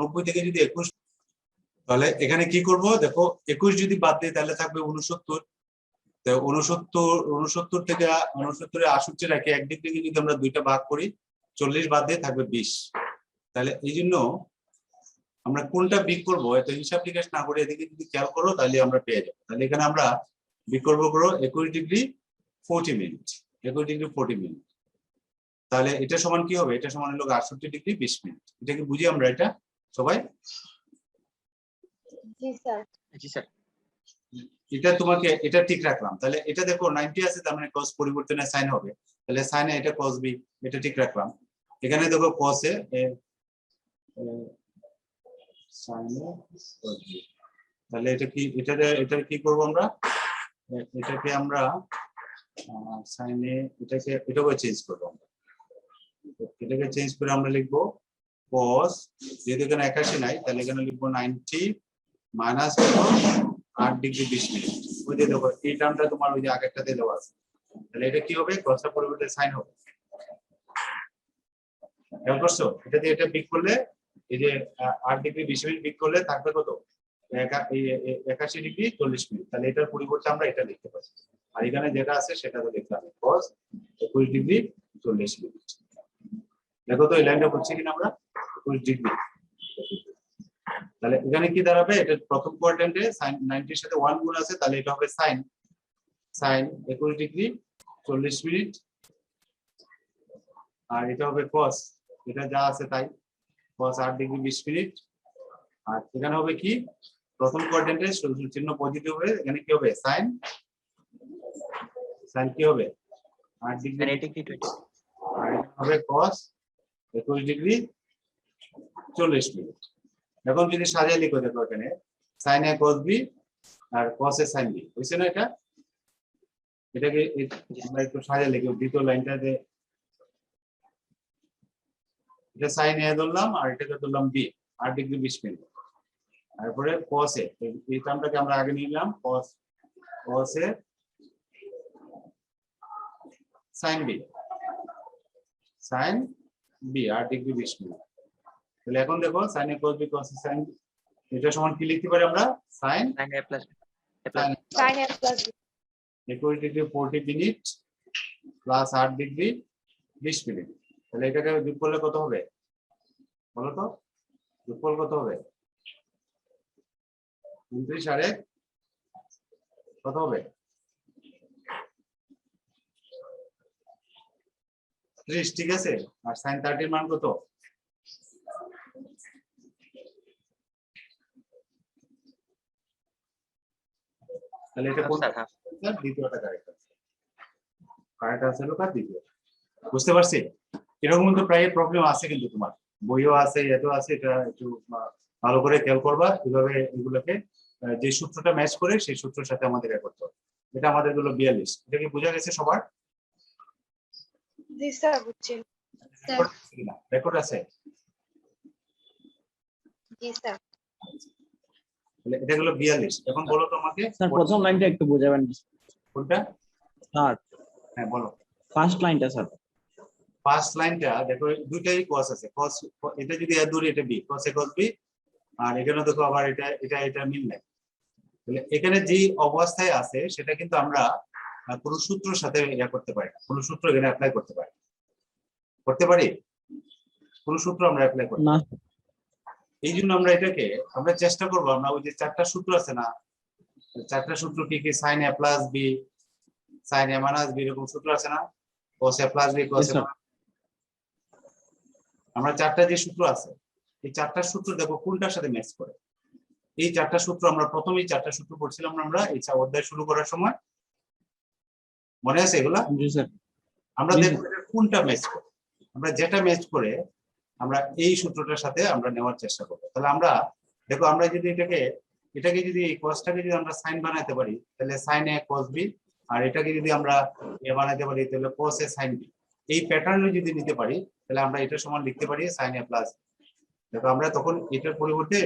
90 থেকে যদি 21, তাহলে এখানে কি করব, দেখো 21 যদি বাদ দিই তাহলে থাকবে 69। তো 69 থেকে 69 এ 68 রাখি, একদিক থেকে যদি আমরা দুইটা ভাগ করি, 40 বাদ দিয়ে থাকবে 20। তাহলে এই জন্য আমরা কোনটা বিগ করবো এত হিসাব নিকাশ না করে এদিকে যদি খেয়াল করো তাহলে আমরা পেয়ে যাবো। তাহলে এখানে আমরা বিগ করবো 21 ডিগ্রি 40 মিনিট, 21 ডিগ্রি 40 মিনিট। তাহলে এটা সমান কি হবে, এটা সমান হলো 68 ডিগ্রি 20 মিনিট। এটা কি বুঝি আমরা এটা সবাই? জি স্যার। জি স্যার। এটা তোমাকে এটা ঠিক রাখলাম। তাহলে এটা দেখো 90 আছে, তার মানে cos পরিবর্তনে sin হবে, তাহলে sin এ এটা cos b, এটা ঠিক রাখলাম। এখানে দেখো cos এ sin এ cos b, তাহলে এটা কি এটা কি করব আমরা, এটাকে আমরা সাইনে এটাকে চেঞ্জ করব আমরা। এটাকে চেঞ্জ করে আমরা লিখবো cos, যেহেতু এখানে 81 নাই তাহলে এখানে লিখবো 90 মাইনাস 8 ডিগ্রি 20 মিনিট। ওই যে দেখো এই টার্মটা তোমার ওই যে আগেরটাতে দেওয়া আছে, তাহলে এটা কি হবে, cos এর পরিবর্তে sin হবে। খেয়াল করছো, এটা দিয়ে এটা বিগ করলে এই যে 8 ডিগ্রি 20 মিনিট বিগ করলে থাকবে কত, 81 ডিগ্রি 40 মিনিট। তাহলে এটার পরিবর্তে আমরা এটা লিখতে পারি, আর এখানে যেটা আছে সেটা তো লিখলাম cos 21 ডিগ্রি 40 মিনিট। দেখো তো এই লাইনটা বুঝছি কিনা আমরা, 21 ডিগ্রি। তাহলে এখানে কি দাঁড়াবে, এটা প্রথম কোয়াড্রেন্টে sin 90 এর সাথে 1 গুণ আছে, তাহলে এটা হবে sin 21 ডিগ্রি 40 মিনিট, আর এটা হবে cos, এটা যা আছে তাই, cos 8 ডিগ্রি 20 মিনিট। আর এখানে হবে কি, প্রথম কোয়াড্রেন্টে চিহ্ন পজিটিভ হবে, এখানে কি হবে sin কি হবে 8 ডিগ্রি, 80 20 আর এখানে হবে cos 21 ডিগ্রি 40 মিনিট। এখন যদি সাজিয়ে লিখো, দেখো এখানে sin a cos b R cos a sin b, বুঝছো না? এটাকে আমরা একটু সাজিয়ে লিখি, দ্বিতীয় লাইনটাতে এটা sin a ধরলাম আর এটাকে ধরলাম b 8 ডিগ্রি 20 মিনিট। তারপরে cos a, এই টার্মটাকে আমরা আগে নিলাম cos a sin b 8 degree 20 minute. তাহলে এখন দেখো sin a cos b cos a sin b, এটা সমান কি লিখতে পারি আমরা, sin sin a plus Sin A plus B. 21 degree 40 minute plus 8 degree 20 minute. তাহলে এটাকে যোগ করলে কত হবে বলো তো, যোগফল কত হবে, 29 আর 1 কত হবে 30, ঠিক আছে। আর sin 30 এর মান কত, তাহলে এটা কোন স্যার হাফ দ্বিতীয়টা কারেক্ট আছে, কারেক্ট আছে লোক দ্বিতীয়। বুঝতে পারছি? এরকম কিন্তু প্রায় প্রবলেম আছে, কিন্তু তোমার বইও আছে, এত আছে, এটা একটু ভালো করে খেয়াল করবা, কিভাবে এগুলোকে যে সূত্রটা ম্যাচ করে সেই সূত্রের সাথে আমাদের এ করতে হবে। এটা আমাদের গুলো 42, এটা কি বোঝা গেছে সবার? জি স্যার, বুঝছেন। রেকর্ড আছে? জি স্যার। তাহলে এটা হলো 42। এখন বলো তো আমাকে স্যার প্রথম লাইনটা একটু বোঝাবেন কোনটা? স্যার হ্যাঁ বলো। ফার্স্ট লাইনটা স্যার। ফার্স্ট লাইনটা দেখো দুইটাই cos আছে, cos এটা যদি এ দূরে এটা b, cos a cos b, আর এখানে দেখো আবার এটা মিল নাই। তাহলে এখানে যে অবস্থায় আছে সেটা কিন্তু আমরা কোনো সূত্রের সাথে ইয়া করতে পারি না, কোনো সূত্র এখানে অ্যাপ্লাই করতে পারি, কোনো সূত্র আমরা অ্যাপ্লাই করতে না এই জন্য আমরা এটাকে আমরা চেষ্টা করবো, আমরা ওই যে চারটা সূত্র আছে না, চারটা সূত্র কি কি, sin a plus b sin a minus b, এরকম সূত্র আছে না, cos a plus b cos a, আমরা চারটা যে সূত্র আছে এই চারটা সূত্র দেখো কোনটার সাথে ম্যাচ করে। এই চারটা সূত্র আমরা প্রথমেই চারটা সূত্র পড়ছিলাম আমরা এই অধ্যায় শুরু করার সময়, মনে আছে এগুলা? জি স্যার। আমরা দেখবো এটা কোনটা ম্যাচ করে, আমরা যেটা ম্যাচ করে আমরা এই সূত্রটার সাথে আমরা নেওয়ার চেষ্টা করবো। তাহলে আমরা দেখো, আমরা যদি এটাকে যদি এই cosটাকে যদি আমরা sin বানাতে পারি তাহলে sin a cos b, আর এটাকে যদি আমরা এ বানাতে পারি তাহলে cos a sin b, এই প্যাটার্নে যদি নিতে পারি তাহলে আমরা এটা সমান লিখতে পারি sin a plus b। দেখো আমরা তখন এটার পরিবর্তে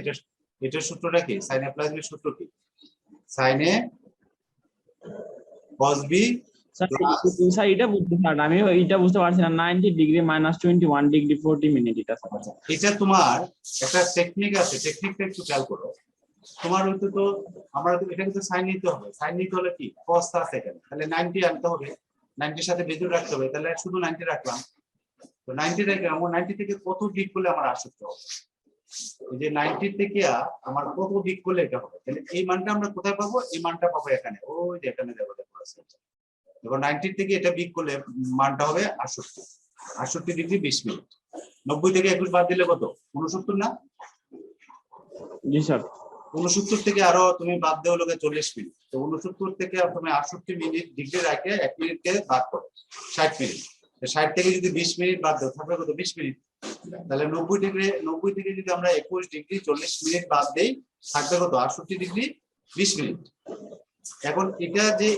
এটার সূত্রটা কি, sin a plus b এর সূত্র কি, sin a cos b sir এটা বুঝতে পারলাম, আমি এইটা বুঝতে পারছি না, 90 ডিগ্রি মাইনাস 21 ডিগ্রি 40 মিনিট এটা স্যার। এটা তোমার একটা টেকনিক আছে, টেকনিকটা একটু খেয়াল করো। তোমার হয়তো তো আমরা এটা কিন্তু সাইন নিতে হবে, সাইন নিতে হলে কি cos আছে এখানে, তাহলে 90 আনতে হবে, 90 এর সাথে বিজোড় রাখতে হবে, তাহলে শুধু 90 রাখলাম। তো 90 রেখে আমার 90 থেকে কত দিক করলে আমার আসতে হবে, এই যে 90 থেকে আমার কত দিক করলে এটা হবে, তাহলে এই মানটা আমরা কোথায় পাবো, এই মানটা পাবো এখানে, ওই যে এখানে দেখো আছে। দেখো 90 থেকে এটা বিক করলে মানটা হবে 68 ডিগ্রি 20 মিনিট। 90 থেকে 21 বাদ দিলে কত, 69 না? জি স্যার। 69 থেকে আরো তুমি বাদ দেওয়া লোকে 40 মিনিট, তো 69 থেকে তুমি 68 মিনিট ডিগ্রি রাখে 1 মিনিটকে বাদ করো 60 মিনিট, 60 থেকে যদি 20 মিনিট বাদ দাও থাকবে কত, 20 মিনিট। তাহলে 90 থেকে যদি আমরা 21 ডিগ্রি 40 মিনিট বাদ দেই থাকবে কত 68 ডিগ্রি 20 মিনিট। এখন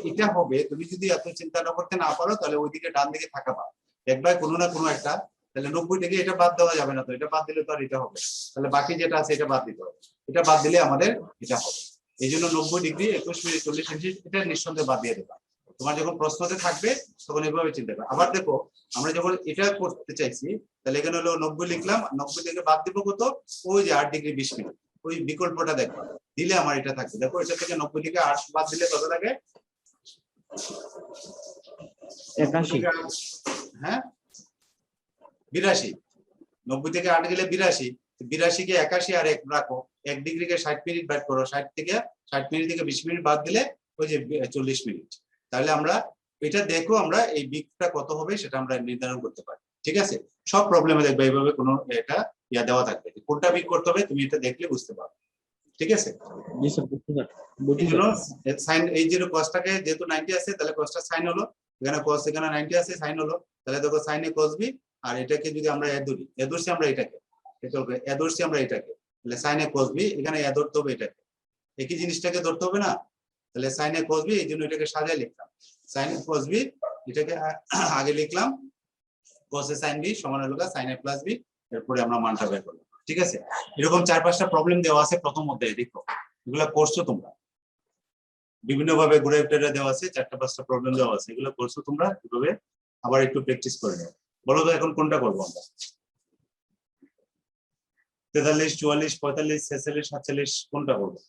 এটা হবে, তুমি যদি এত চিন্তা না করতে না পারো তাহলে ওইদিকে ডান দিকে থাকাবা একবার কোনো না কোনো একটা। তাহলে 90 থেকে এটা বাদ দেওয়া যাবে না, তো এটা বাদ দিলে তো আর এটা হবে, তাহলে বাকি যেটা আছে এটা বাদ দিতে হবে, এটা বাদ দিলে আমাদের এটা হবে। এই জন্য 90 ডিগ্রি 21 মিনিট 40 মিনিট এটা নিঃসন্দেহে বাদ দিয়ে দেবা। তোমার যখন প্রশ্নতে থাকবে তখন এভাবে চিন্তা করো। আবার দেখো আমরা যখন এটা করতে চাইছি তাহলে এখানে হলো 90 লিখলাম, 90 থেকে বাদ দিব কত, ওই যে 8 ডিগ্রি 20 মিনিট, ওই বিকল্পটা দেখো দিলে আমার এটা থাকবে। দেখো এটা থেকে 90 থেকে 8 বাদ দিলে কত থাকে, 81। হ্যাঁ 82। 90 থেকে 8 গেলে 82, 82 কে 81 আর 1 রাখো, 1 ডিগ্রিকে 60 মিনিট বাদ করো, 60 মিনিট থেকে 20 মিনিট বাদ দিলে ওই যে 40 মিনিট। তাহলে আমরা এটা দেখো আমরা এই বিগটা কত হবে সেটা আমরা নির্ধারণ করতে পারি। ঠিক আছে, সব প্রবলেমে দেখবে এইভাবে কোনো এটা দেওয়া থাকবে, কোনটা বিগ করতে হবে তুমি এটা দেখলে বুঝতে পারবে। ঠিক আছে, জি স্যার, বুঝছি স্যার। সাইন এই যে cos-টাকে যেহেতু 90 আছে তাহলে cos-টা সাইন হলো, এখানে cos এখানে 90 আছে সাইন হলো, তাহলে দেখো সাইনে cos b, আর এটাকে যদি আমরা এ ধরছি আমরা এটাকে, এ ধরছি আমরা এটাকে, তাহলে সাইনে cos b, এখানে এ ধরতে হবে এটাকে, একই জিনিসটাকে ধরতে হবে না, তাহলে সাইনে cos b, এই জন্য এটাকে সাজায় লিখলাম সাইনে cos b, এটাকে আগে লিখলাম cos এ sin b সমান হলো sin a plus b, এরপরে আমরা মানটা বের করলাম। ঠিক আছে, এরকম 4-5টা প্রবলেম দেওয়া আছে প্রথম অধ্যায়ে, দেখো এগুলো করছো তোমরা, বিভিন্ন ভাবে ঘুরে ফিরে দেওয়া আছে, 4-5টা প্রবলেম দেওয়া আছে, এগুলো করছো তোমরা, এভাবে আবার একটু প্র্যাকটিস করে নাও। বলো তো এখন কোনটা করবো আমরা, 43, 44, 45, 46, 47 কোনটা করবো?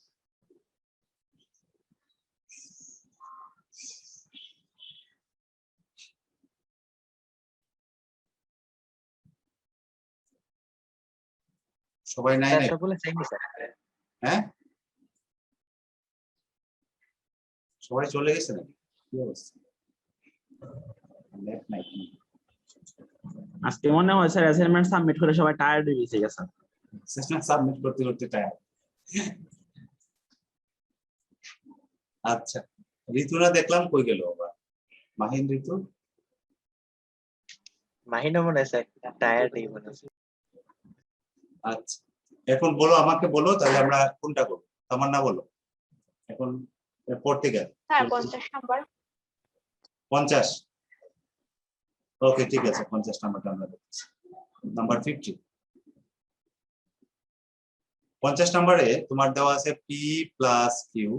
সবাই নাই নাই? সবগুলো সেম স্যার। হ্যাঁ সবাই চলে গেছে নাকি, কি অবস্থা? নেট নাই। আজকে মনে হয় স্যার অ্যাসাইনমেন্ট সাবমিট করে সবাই টায়ার্ড হয়ে গেছে স্যার। সেশন সাবমিট করতে করতে টায়ার। আচ্ছা, ঋতুরা দেখলাম কই গেল আবার, মাহিন ঋতু? মাহিনা মনে আছে টায়ার্ড এই মনে আছে। আচ্ছা, এখন বলো আমাকে বলো তাহলে আমরা কোনটা করবো, আমার না বলো এখন পড়তে গেল। Sir 50 number. 50, ওকে ঠিক আছে, 50 নাম্বারটা আমরা দেখছি, নাম্বার 50। 50 নাম্বারে তোমার দেওয়া আছে p plus q,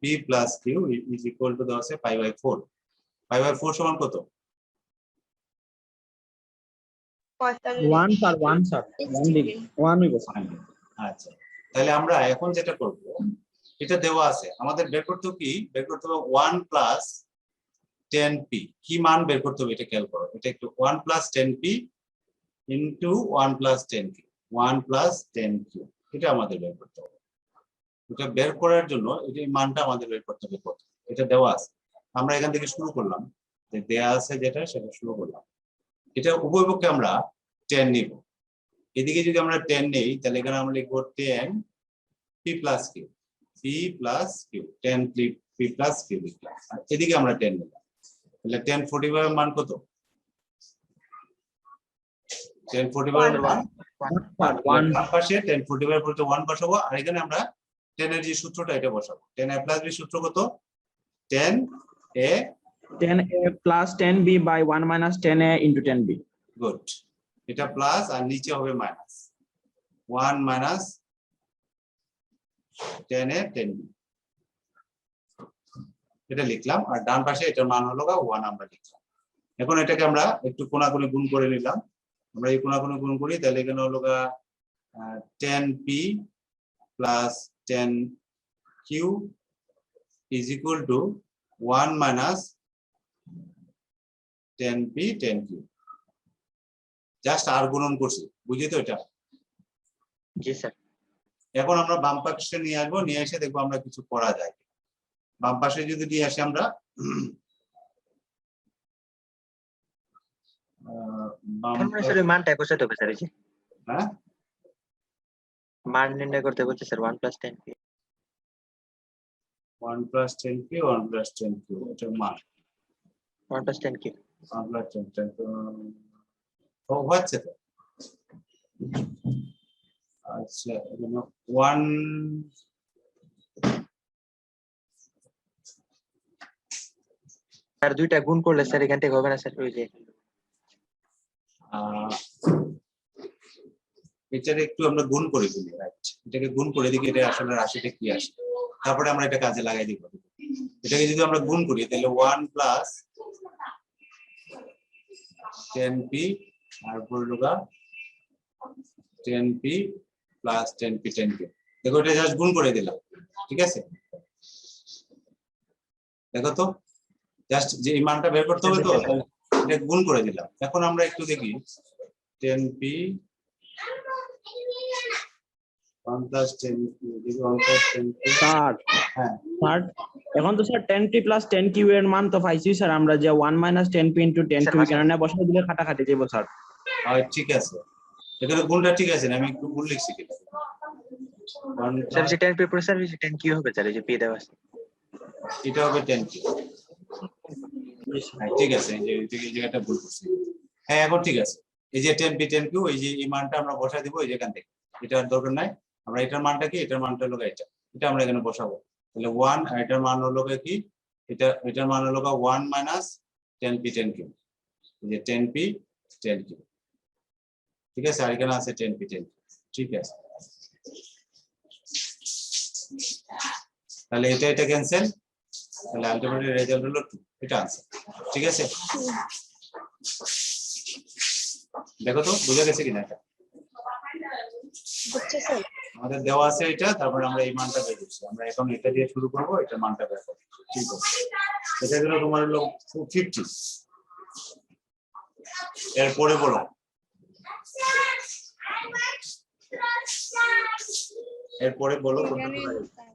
p plus q is equal to দেওয়া আছে π/4, π/4 সমান কত? 1 স্যার 1 স্যার 1 ডিগ্রি 1 হইব স্যার। আচ্ছা, তাহলে আমরা এখন যেটা করব, এটা দেওয়া আছে আমাদের বের করতে কি, বের করতে হবে 1 প্লাস 10p, কি মান বের করতে হবে এটা খেয়াল করো, এটা একটু 1 plus 10p into 1 plus 10q, 1 plus 10q, এটা আমাদের বের করতে হবে। এটা বের করার জন্য এই মানটা আমাদের বের করতে হবে কত, এটা দেওয়া আছে, আমরা এখান থেকে শুরু করলাম, যে দেয়া আছে যেটা সেটা শুরু করলাম। এটা উভয় পক্ষে আমরা 10 নিব, এদিকে যদি আমরা 10 নেই তাহলে এখানে আমরা লিখবো 10 p plus q, p plus q, 10 p plus q লিখলাম, আর এদিকে আমরা 10 নিলাম, তাহলে 1045 এর মান কত? 1045 এর মান 1, পাশে 1045 এর পরে 1 বসাবো, আর এখানে আমরা 10 এর যে সূত্রটা এটা বসাবো, 10a প্লাস b সূত্র কত? 10a 10a plus 10b by 1 minus 10a into 10b. Good, এটা প্লাস আর নিচে হবে মাইনাস, 1 মাইনাস 10a 10b, এটা লিখলাম, আর ডান পাশে এটার মান হলো 1 আমরা লিখলাম। এখন এটাকে আমরা একটু কোণাকুণি গুণ করে নিলাম, আমরা এই কোণাকুণি গুণ করি, তাহলে এখানে হলো 10p plus 10q is equal to 1 minus 10p 10q, just আর গুণন করছি, বুঝি তো এটা? জি স্যার। এখন আমরা বাম পাশে নিয়ে আসবো, নিয়ে এসে দেখবো আমরা কিছু করা যায়। বাম পাশে যদি নিয়ে আসি আমরা এখন মনে স্যার মানটা বসাতে হবে স্যার, এই যে হ্যাঁ মান নির্ণয় করতে বলছে sir 1 plus 10p। 1 plus 10p 1 plus 10q, এটা মান 1 plus 10q। 1 plus 10q, ও হচ্ছে তো আচ্ছা ওয়ান স্যার দুইটা গুণ করলে স্যার এখান থেকে হবে না স্যার, ওই যে এটাকে একটু আমরা গুণ করে দিই, রাইট, এটাকে গুণ করে দিই, এটা আসলে রাশিটা কি আসে, তারপরে আমরা এটা কাজে লাগাই দিব। এটাকে যদি আমরা গুণ করি তাহলে 1 প্লাস 10p আর পড়লোগা 10p প্লাস 10p 10p। দেখো এটা জাস্ট গুণ করে দিলাম, ঠিক আছে? দেখো তো জাস্ট যে এই মানটা বের করতে হবে, তো এটা গুণ করে দিলাম। এখন আমরা একটু দেখি 10p 1 plus 10p 1 plus 10p। Sir হ্যাঁ স্যার এখন তো স্যার 10p plus 10q এর মান তো পাইছি স্যার আমরা, যে 1 minus 10p into 10q কেন বসাই দিলে কাটাকাটি যাবো স্যার। ঠিক আছে, এখানে গুণটা ঠিক আছে না, আমি একটু ভুল লিখছি কিনা। স্যার যে 10 পেপার স্যার 10 কি হবে স্যার, এই যে পেয়ে দেওয়া আছে এটা হবে 10p। হ্যাঁ ঠিক আছে, এই জায়গাটা ভুল করছি। হ্যাঁ এখন ঠিক আছে, এই যে 10p 10q, এই যে এই মানটা আমরা বসাই দিব এই যেখান থেকে, এটার দরকার নাই। আমরা এটার মানটা কি, এটার মানটা হলো এটা আমরা এখানে বসাবো। তাহলে 1 আর এটার মান হলো কি, এটার মান হলো 1 minus 10p 10q, এই যে 10p 10q, ঠিক আছে? আর এখানে আছে 10p 10q, ঠিক আছে? তাহলে এটা ক্যান্সেল, তাহলে আলটিমেটলি রেজাল্ট হলো 2, এটা आंसर, ঠিক আছে? দেখো তো বুঝা গেছে কিনা এটা? বুঝছি স্যার। আমাদের দেওয়া আছে এটা, তারপরে আমরা এই মানটা বের করছি। আমরা এখন এটা দিয়ে শুরু করব, এটা মানটা বের করব, ঠিক আছে? এটা হলো তোমার হলো 50। এরপরে বলো, এরপরে বলো কোনটা জানেন হবে? স্যার,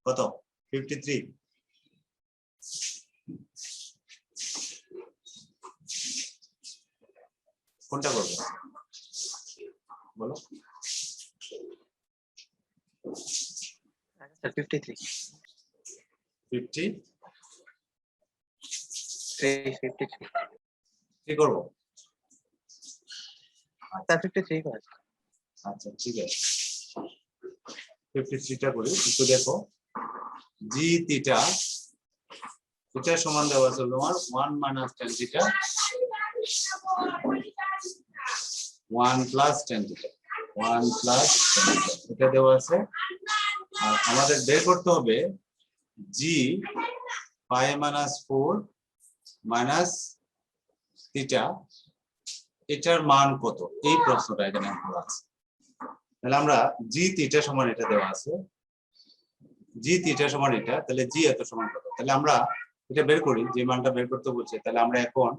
কত? 53। কোনটা করবে বলো? স্যার 53 50 53 কি করব? স্যার 53 করে। আচ্ছা ঠিক আছে, 53টা করি। একটু দেখো, জি থিটা, এটা সমান দেওয়া আছে তোমার 1 minus tan theta 1 plus tan theta 1 plus tan theta, এটা দেওয়া আছে। আর আমাদের বের করতে হবে জি pi minus 4 minus theta, এটার মান কত, এই প্রশ্নটা এখানে দেওয়া আছে। তাহলে আমরা জি থিটা সমান এটা দেওয়া আছে, জি থিটা সমান এটা, তাহলে জি এত সমান কত, তাহলে আমরা এটা বের করি, যে মানটা বের করতে বলছে। তাহলে আমরা এখন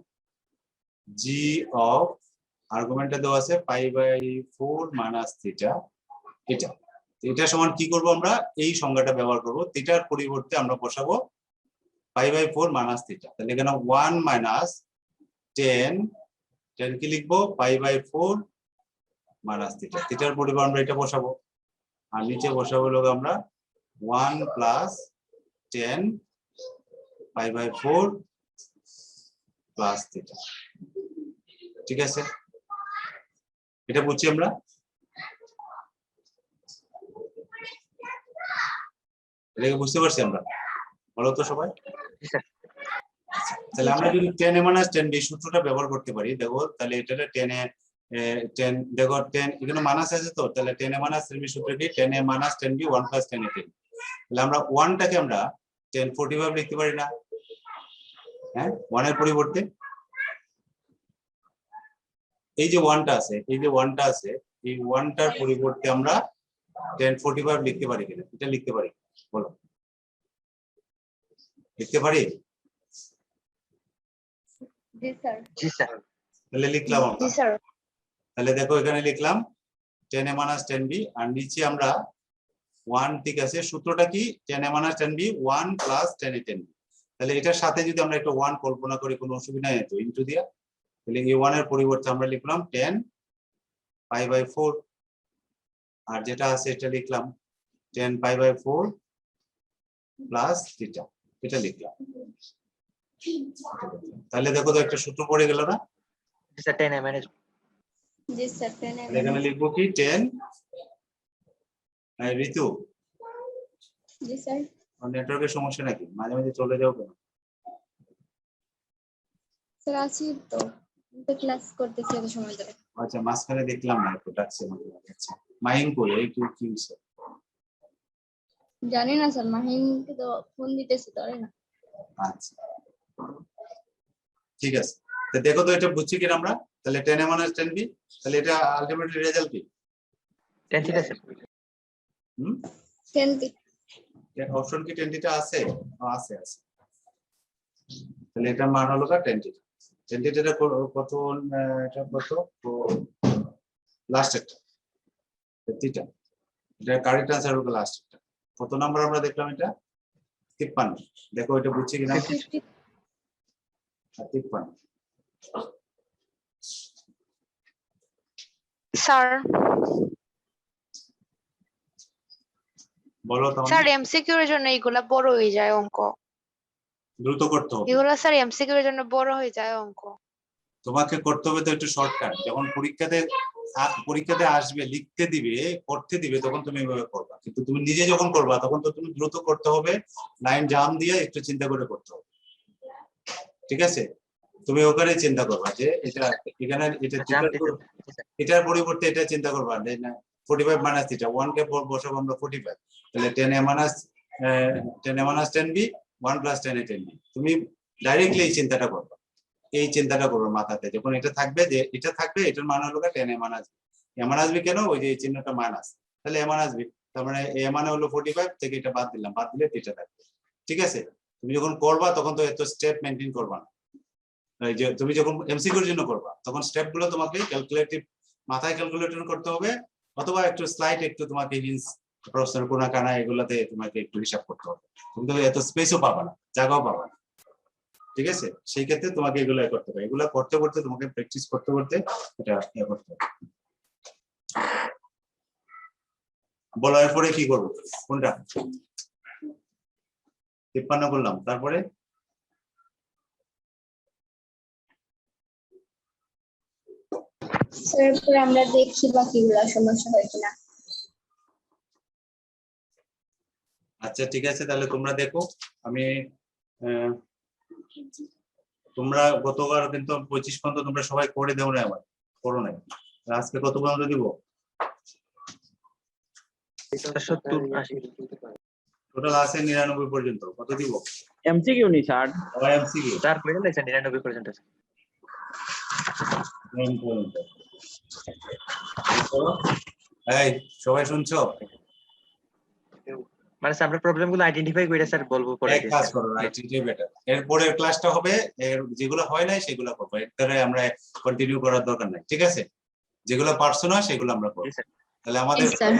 জি অফ আর্গুমেন্টটা দেওয়া আছে π/4 মাইনাস থিটা, এটা সমান কি করব, আমরা এই সংজ্ঞাটা ব্যবহার করব, থিটার পরিবর্তে আমরা বসাবো π/4 মাইনাস থিটা। তাহলে এখানে 1 মাইনাস 10 কি লিখবো, π/4 মাইনাস থিটা, থিটার পরিবর্তে আমরা এটা বসাবো। আর নিচে বসাবো হলো আমরা 1 প্লাস 10 π/4 প্লাস থিটা, ঠিক আছে? এটা বুঝছি আমরা। এটাকে বুঝতে পারছি আমরা, বলো তো সবাই? তাহলে আমরা যদি 10a minus 10b সূত্রটা ব্যবহার করতে পারি, দেখো তাহলে এটা 10 দেখো 10 এখানে মাইনাস আছে, তো তাহলে 10a minus 10b সূত্র কি, 10a minus 10b 1 plus 10a 10। তাহলে আমরা 1 টাকে আমরা 1045 লিখতে পারি না? হ্যাঁ, 1 এর পরিবর্তে এই যে 1টা আছে, এই যে 1টা আছে, এই 1টার পরিবর্তে আমরা 1045 লিখতে পারি কিনা, এটা লিখতে পারি, বলো লিখতে পারি? জি স্যার। জি স্যার। তাহলে লিখলাম আমরা, জি স্যার। তাহলে দেখো এখানে লিখলাম 10a minus 10b, আর নিচে আমরা 1, ঠিক আছে? সূত্রটা কি, 10a minus 10b 1 plus 10a 10b। তাহলে এটার সাথে যদি আমরা একটা 1 কল্পনা করি, কোনো অসুবিধা নেই তো, ইনটু দিয়া। তাহলে এই 1 এর পরিবর্তে আমরা লিখলাম 10 π/4, আর যেটা আছে এটা লিখলাম 10 π/4 প্লাস থিটা, এটা লিখলাম। তাহলে দেখো তো একটা সূত্র পড়ে গেল না? স্যার 10 minus জি স্যার 10 তাহলে এখানে লিখবো কি 10 ঋতু জি স্যার নেটওয়ার্কের সমস্যা নাকি? মাঝে মাঝে চলে যাও কেন? স্যার আছি তো ক্লাস করতেছি এত সময় ধরে। আচ্ছা মাঝখানে দেখলাম না একটু ডাকছে আমাকে। আচ্ছা মাহিম কই এই কি হইছে? জানি না স্যার, মাহিনকে তো ফোন দিতেছি ধরে না। আচ্ছা ঠিক আছে, তো দেখো তো এটা বুঝছি কিনা আমরা। তাহলে 10 a minus 10 b, তাহলে এটা আলটিমেটলি রেজাল্ট কি? 10 থিটা স্যার। হুম 10 টি- অপশন কি 10 টা আছে? আছে আছে। তাহলে এটা মান হলো কা 10 টা। 10 টা কত? এটা কত লাস্ট একটা থিটা, এটা কারেক্ট আনসার হলো লাস্ট একটা। কত নাম্বার আমরা দেখলাম? এটা 53। দেখো এটা বুঝছি কিনা? 50 53। স্যার বলো তোমার স্যার এমসিকিউ এর জন্য এগুলা বড় হয়ে যায় অঙ্ক। দ্রুত করতে হবে। এগুলা স্যার এমসিকিউ এর জন্য বড় হয়ে যায় অঙ্ক। তোমাকে করতে হবে তো একটু শর্টকাট। যখন পরীক্ষাতে আসবে, লিখতে দিবে, করতে দিবে, তখন তুমি এভাবে করবা। কিন্তু তুমি নিজে যখন করবা তখন তো তুমি দ্রুত করতে হবে, লাইন জাম দিয়ে একটু চিন্তা করে করতে হবে। ঠিক আছে? তুমি ওখানে চিন্তা করবা যে এটা এখানে এটা এটার পরিবর্তে এটা চিন্তা করবা যে না 45 মাইনাস থিটা, 1 কে বসাবো আমরা 45, তাহলে 10 a minus 10 b 1 plus 10 a 10 b। তুমি ডাইরেক্টলি এই চিন্তাটা করবা, এই চিন্তাটা করবে মাথাতে। যখন এটা থাকবে যে এটা থাকবে, এটার মান হলো 10 a minus b। a minus b কেন? ওই যে এই চিহ্নটা মাইনাস, তাহলে a minus b, তার মানে a মানে হলো 45 থেকে এটা বাদ দিলাম, বাদ দিলে থিটা থাকবে। ঠিক আছে? তুমি যখন করবা তখন তো এত স্টেপ মেইনটেইন করবা না। এই যে তুমি যখন এমসিকিউর জন্য করবা তখন স্টেপ গুলো তোমাকে ক্যালকুলেটিভ মাথায় ক্যালকুলেটর করতে হবে, অথবা একটু স্লাইড একটু তোমাকে হিন্টস প্রশ্নের কোনা কানা এগুলাতে তোমাকে একটু হিসাব করতে হবে। তুমি তো এত স্পেসও পাবা না, জায়গাও পাবা না। ঠিক আছে? সেই ক্ষেত্রে তোমাকে এগুলো করতে হবে। এগুলো করতে করতে তোমাকে প্র্যাকটিস করতে করতে এটা করতে হবে। বলো এরপরে কি করবো? কোনটা? 53 করলাম, তারপরে স্যার এরপরে আমরা দেখি বাকিগুলা সমস্যা হয় কিনা। আচ্ছা ঠিক আছে, তাহলে তোমরা দেখো। আমি তোমরা গতবার কিন্তু 25 পর্যন্ত তোমরা সবাই করে দেও না, আবার করো নাই। আজকে কত পর্যন্ত দিব? 70 80 টোটাল আছে 99 পর্যন্ত। কত দিব? এমসিকিউ নি স্যার। এমসিকিউ স্যার কইরা লাইছেন 99 পর্যন্ত। এই সবাই শুনছো? মানে স্যার আমরা প্রবলেমগুলো আইডেন্টিফাই কইরা স্যার বলবো পরে। এক কাজ করো, রাইট, এটাই বেটার। এরপরের ক্লাসটা হবে এর যেগুলো হয় নাই সেগুলো করবো, এরপরে আমরা কন্টিনিউ করার দরকার নাই। ঠিক আছে? যেগুলো পারছো না সেগুলো আমরা করবো। তাহলে আমাদের জি, স্যার।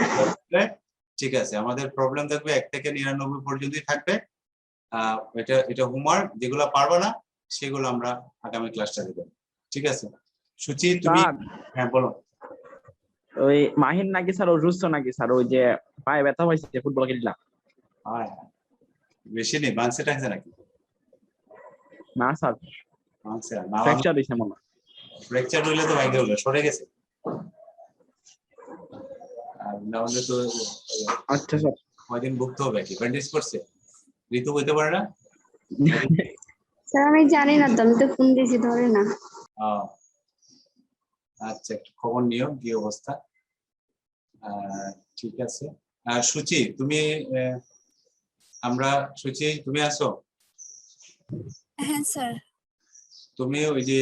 ঠিক আছে, আমাদের প্রবলেম থাকবে 1 থেকে 99 পর্যন্তই থাকবে। এটা হোমওয়ার্ক। যেগুলো পারবে না সেগুলো আমরা আগামী ক্লাসটা দেব। ঠিক আছে? সুচি তুমি স্যার হ্যাঁ বলো। ওই মাহিন নাকি স্যার অসুস্থ নাকি স্যার? ওই যে পায়ে ব্যথা হয়েছে ফুটবল খেললাম। বেশি নেই, বাংসে টাংসে নাকি? না স্যার, বাংসে না, ফ্র্যাকচার হয়েছে মনে হয়। ফ্র্যাকচার হইলে তো ভাঙে হলো, সরে গেছে। আর না হলে তো আচ্ছা স্যার। কয়দিন ভুগতে হবে। কি ব্যান্ডেজ করছে? ঋতু বইতে পারে না? স্যার আমি জানি না তো, আমি তো ফোন দিয়েছি ধরে না। আচ্ছা একটু খবর নিও কি অবস্থা। ঠিক আছে। আর সুচি তুমি আমরা সুচি তুমি আসো? হ্যাঁ স্যার। তুমি ওই যে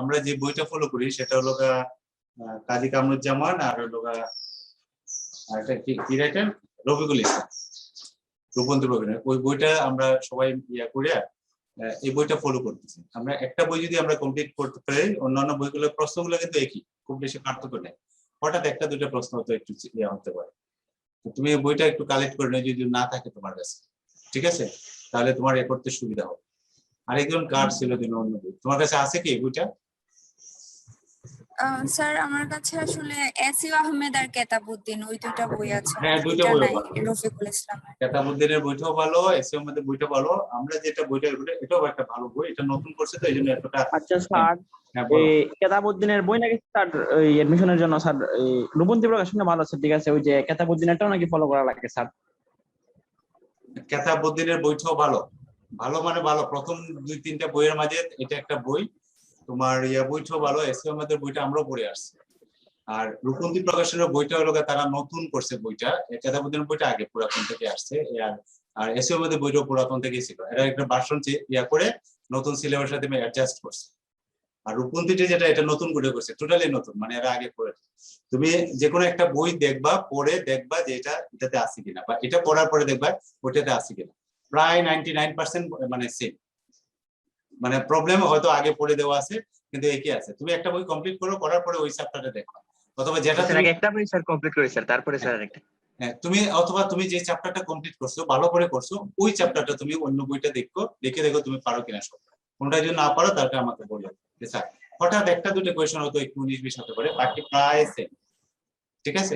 আমরা যে বইটা ফলো করি সেটা হলো কাজী কামরুজ্জামান আর হলো এটা কি রাইটার? রফিকুল ইসলাম, রূপন্তি প্রবীণ। ওই বইটা আমরা সবাই করে এই বইটা ফলো করতেছি। আমরা একটা বই যদি আমরা কমপ্লিট করতে পারি, অন্যান্য বইগুলোর প্রশ্নগুলো কিন্তু একই, খুব বেশি পার্থক্য নেই। হঠাৎ একটা দুইটা প্রশ্ন হয়তো একটু হতে পারে। তুমি এই বইটা একটু কালেক্ট করে নাও যদি না থাকে তোমার কাছে। ঠিক আছে? তাহলে তোমার এ করতে সুবিধা হবে। আরেকজন কার ছিল দিন অন্য বই তোমার কাছে আছে কি বইটা? স্যার আমার কাছে আসলে এসিউ আহমেদ আর কেতাবউদ্দিন ওই দুইটা বই আছে, হ্যাঁ, দুইটা এটা বই নাই ভালো। রফিকুল ইসলামের। কেতাবউদ্দিনের বইটাও ভালো, এসএম মধ্যে বইটা ভালো। আমরা যেটা বইটা এটাও একটা ভালো বই, এটা নতুন করছে তো এই জন্য এতটা। আচ্ছা স্যার, হ্যাঁ বলো। এই কেতাবউদ্দিনের বই নাকি স্যার ওই এডমিশনের জন্য স্যার এই রূপন্তী প্রকাশনা ভালো আছে, ঠিক আছে, ওই যে কেতাবউদ্দিনেরটাও নাকি ফলো করা লাগে স্যার? কেতাবউদ্দিনের বইটাও ভালো, ভালো মানে ভালো, প্রথম 2-3টা বইয়ের মাঝে এটা একটা বই। তোমার বইটাও ভালো, এসএম মধ্যে বইটা আমরাও পড়ে আসছি। আর রূপন্তী প্রকাশনের বইটা হলো তারা নতুন করছে বইটা, কেতাবউদ্দিনের বইটা আগে পুরাতন থেকে আসছে। আর এসএম মধ্যে বইটাও পুরাতন থেকে ছিল, এরা একটা ভার্সন করে নতুন সিলেবাসের সাথে অ্যাডজাস্ট করছে। আর রূপন্তীটা যেটা এটা নতুন করে করছে, টোটালি নতুন, মানে এরা আগে পড়ে। তুমি যে কোনো একটা বই দেখবা, পড়ে দেখবা যে এটাতে আছে কিনা, বা এটা পড়ার পরে দেখবা ওইটাতে আছে কিনা। প্রায় 99% মানে সেম, মানে প্রবলেম হয়তো আগে পড়ে দেওয়া আছে কিন্তু একই আছে। তুমি একটা বই কমপ্লিট করো, করার পরে ওই চ্যাপ্টারটা দেখো, অথবা যেটা স্যার আগে একটা বই স্যার কমপ্লিট করি স্যার, তারপরে স্যার আরেকটা। হ্যাঁ, তুমি যে চ্যাপ্টারটা কমপ্লিট করছো, ভালো করে করছো, ওই চ্যাপ্টারটা তুমি অন্য বইটা দেখো তুমি পারো কিনা সব। কোনটা যদি না পারো তাহলে আমাকে বলো যে স্যার হঠাৎ একটা দুটো কোয়েশ্চেন হয়তো একটু 19-20 হতে পারে, বাকি প্রায় সেম। ঠিক আছে?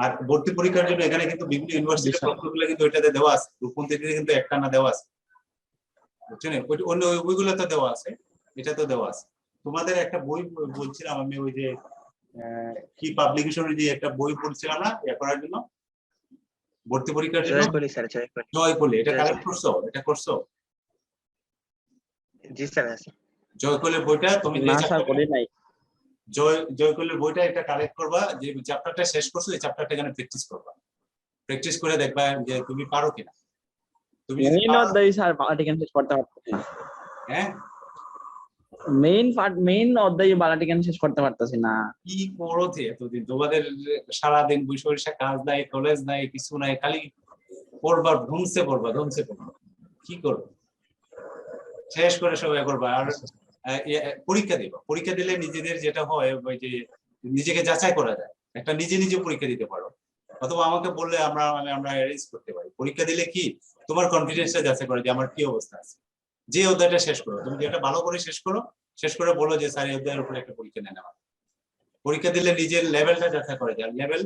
আর ভর্তি পরীক্ষার জন্য এখানে কিন্তু বিভিন্ন ইউনিভার্সিটির প্রশ্নগুলো কিন্তু ওইটাতে দেওয়া আছে, রূপন্তীতে কিন্তু একটা না দেওয়া আছে, বুঝছেন? অন্য ওইগুলোতে দেওয়া আছে, এটাতে দেওয়া আছে। তোমাদের একটা বই বলছিলাম আমি, ওই যে কি পাবলিকেশনের যে একটা বই পড়ছিলাম না ইয়ে করার জন্য, ভর্তি পরীক্ষার জন্য, জয়কলি স্যার, জয়কলি। জয়কলি, এটা কালেক্ট করছো? এটা করছো? জি স্যার আছে। জয়কলের বইটা তুমি না স্যার করি নাই। জয়কলের বইটা এটা কালেক্ট করবা, যে চ্যাপ্টারটা শেষ করছো এই চ্যাপ্টারটা এখানে প্র্যাকটিস করবা, প্র্যাকটিস করে দেখবা যে তুমি পারো কিনা। তুমি যদি মেইন অধ্যায় স্যার বালাটিকেন শেষ করতে পারতেছি না। হ্যাঁ, মেইন অধ্যায় বালাটিকেন শেষ করতে পারতেছি না। কি করো এতদিন? তোমাদের সারাদিন বসে বসে কাজ নাই, কলেজ নাই, কিছু নাই, খালি পড়বা, ধুমসে পড়বা। কি করবো? শেষ করে সবাই করবা। আর পরীক্ষা দিবা, পরীক্ষা দিলে নিজেদের যেটা হয় ওই যে নিজেকে যাচাই করা যায়, একটা নিজে পরীক্ষা দিতে পারো, অথবা আমাকে বললে আমরা অ্যারেঞ্জ করতে পারি। পরীক্ষা দিলে কি তোমার কনফিডেন্সটা যাচাই করে যে আমার কি অবস্থা আছে। যে অধ্যায়টা শেষ করো, তুমি যেটা ভালো করে শেষ করে বলো যে স্যার এই অধ্যায়ের উপরে একটা পরীক্ষা নেন আমার। পরীক্ষা দিলে নিজের লেভেলটা যাচাই করে যায়। লেভেল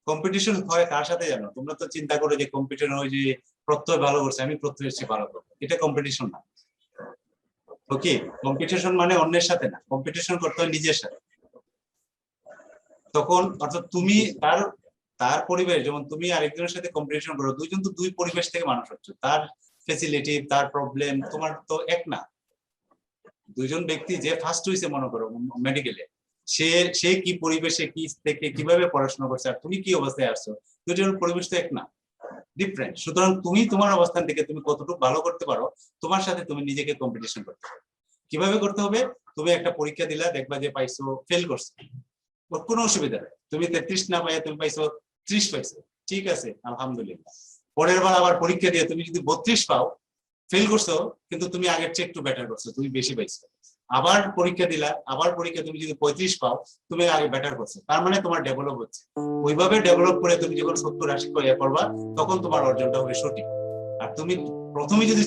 কম্পিটিশন হয় কার সাথে জানো? তোমরা তো চিন্তা করো যে কম্পিটিশন হয় যে প্রত্যয় ভালো করছে, আমি প্রত্যয়ের চেয়ে ভালো করবো, এটা কম্পিটিশন না। ওকে, কম্পিটিশন মানে অন্যের সাথে না, কম্পিটিশন করতে হয় নিজের সাথে। তখন অর্থাৎ তুমি তার পরিবেশ, যেমন তুমি আরেকজনের সাথে কম্পিটিশন করো, দুইজন তো দুই পরিবেশ থেকে মানুষ হচ্ছে, তার ফ্যাসিলিটি, তার প্রবলেম তোমার তো এক না। দুইজন ব্যক্তি, যে ফার্স্ট হয়েছে মনে করো মেডিকেলে, সে কি পরিবেশে কি থেকে কিভাবে পড়াশোনা করছে, আর তুমি কি অবস্থায় আসছো, দুইজনের পরিবেশ তো এক না, ডিফারেন্ট। সুতরাং তুমি তোমার অবস্থান থেকে তুমি কতটুকু ভালো করতে পারো, তোমার সাথে তুমি নিজেকে কম্পিটিশন করতে পারো। কিভাবে করতে হবে? তুমি একটা পরীক্ষা দিলা, দেখবা যে পাইছো, ফেল করছো, কোনো অসুবিধা নেই। তুমি 33 না পাইয়া তুমি পাইছো 30 পাইছো, ঠিক আছে, আলহামদুলিল্লাহ। পরের বার আবার পরীক্ষা দিয়ে তুমি যদি 32 পাও, ফেল করছো কিন্তু তুমি আগের চেয়ে একটু বেটার করছো, তুমি বেশি পাইছো। আবার পরীক্ষা দিলা, আবার পরীক্ষা তুমি যদি 35 পাও, তুমি আগে বেটার করছো, তার মানে তোমার ডেভেলপ হচ্ছে। ওইভাবে ডেভেলপ করে তুমি যখন 70-80 করবা, তখন তোমার অর্জনটা হবে সঠিক। আর তুমি প্রথমে যদি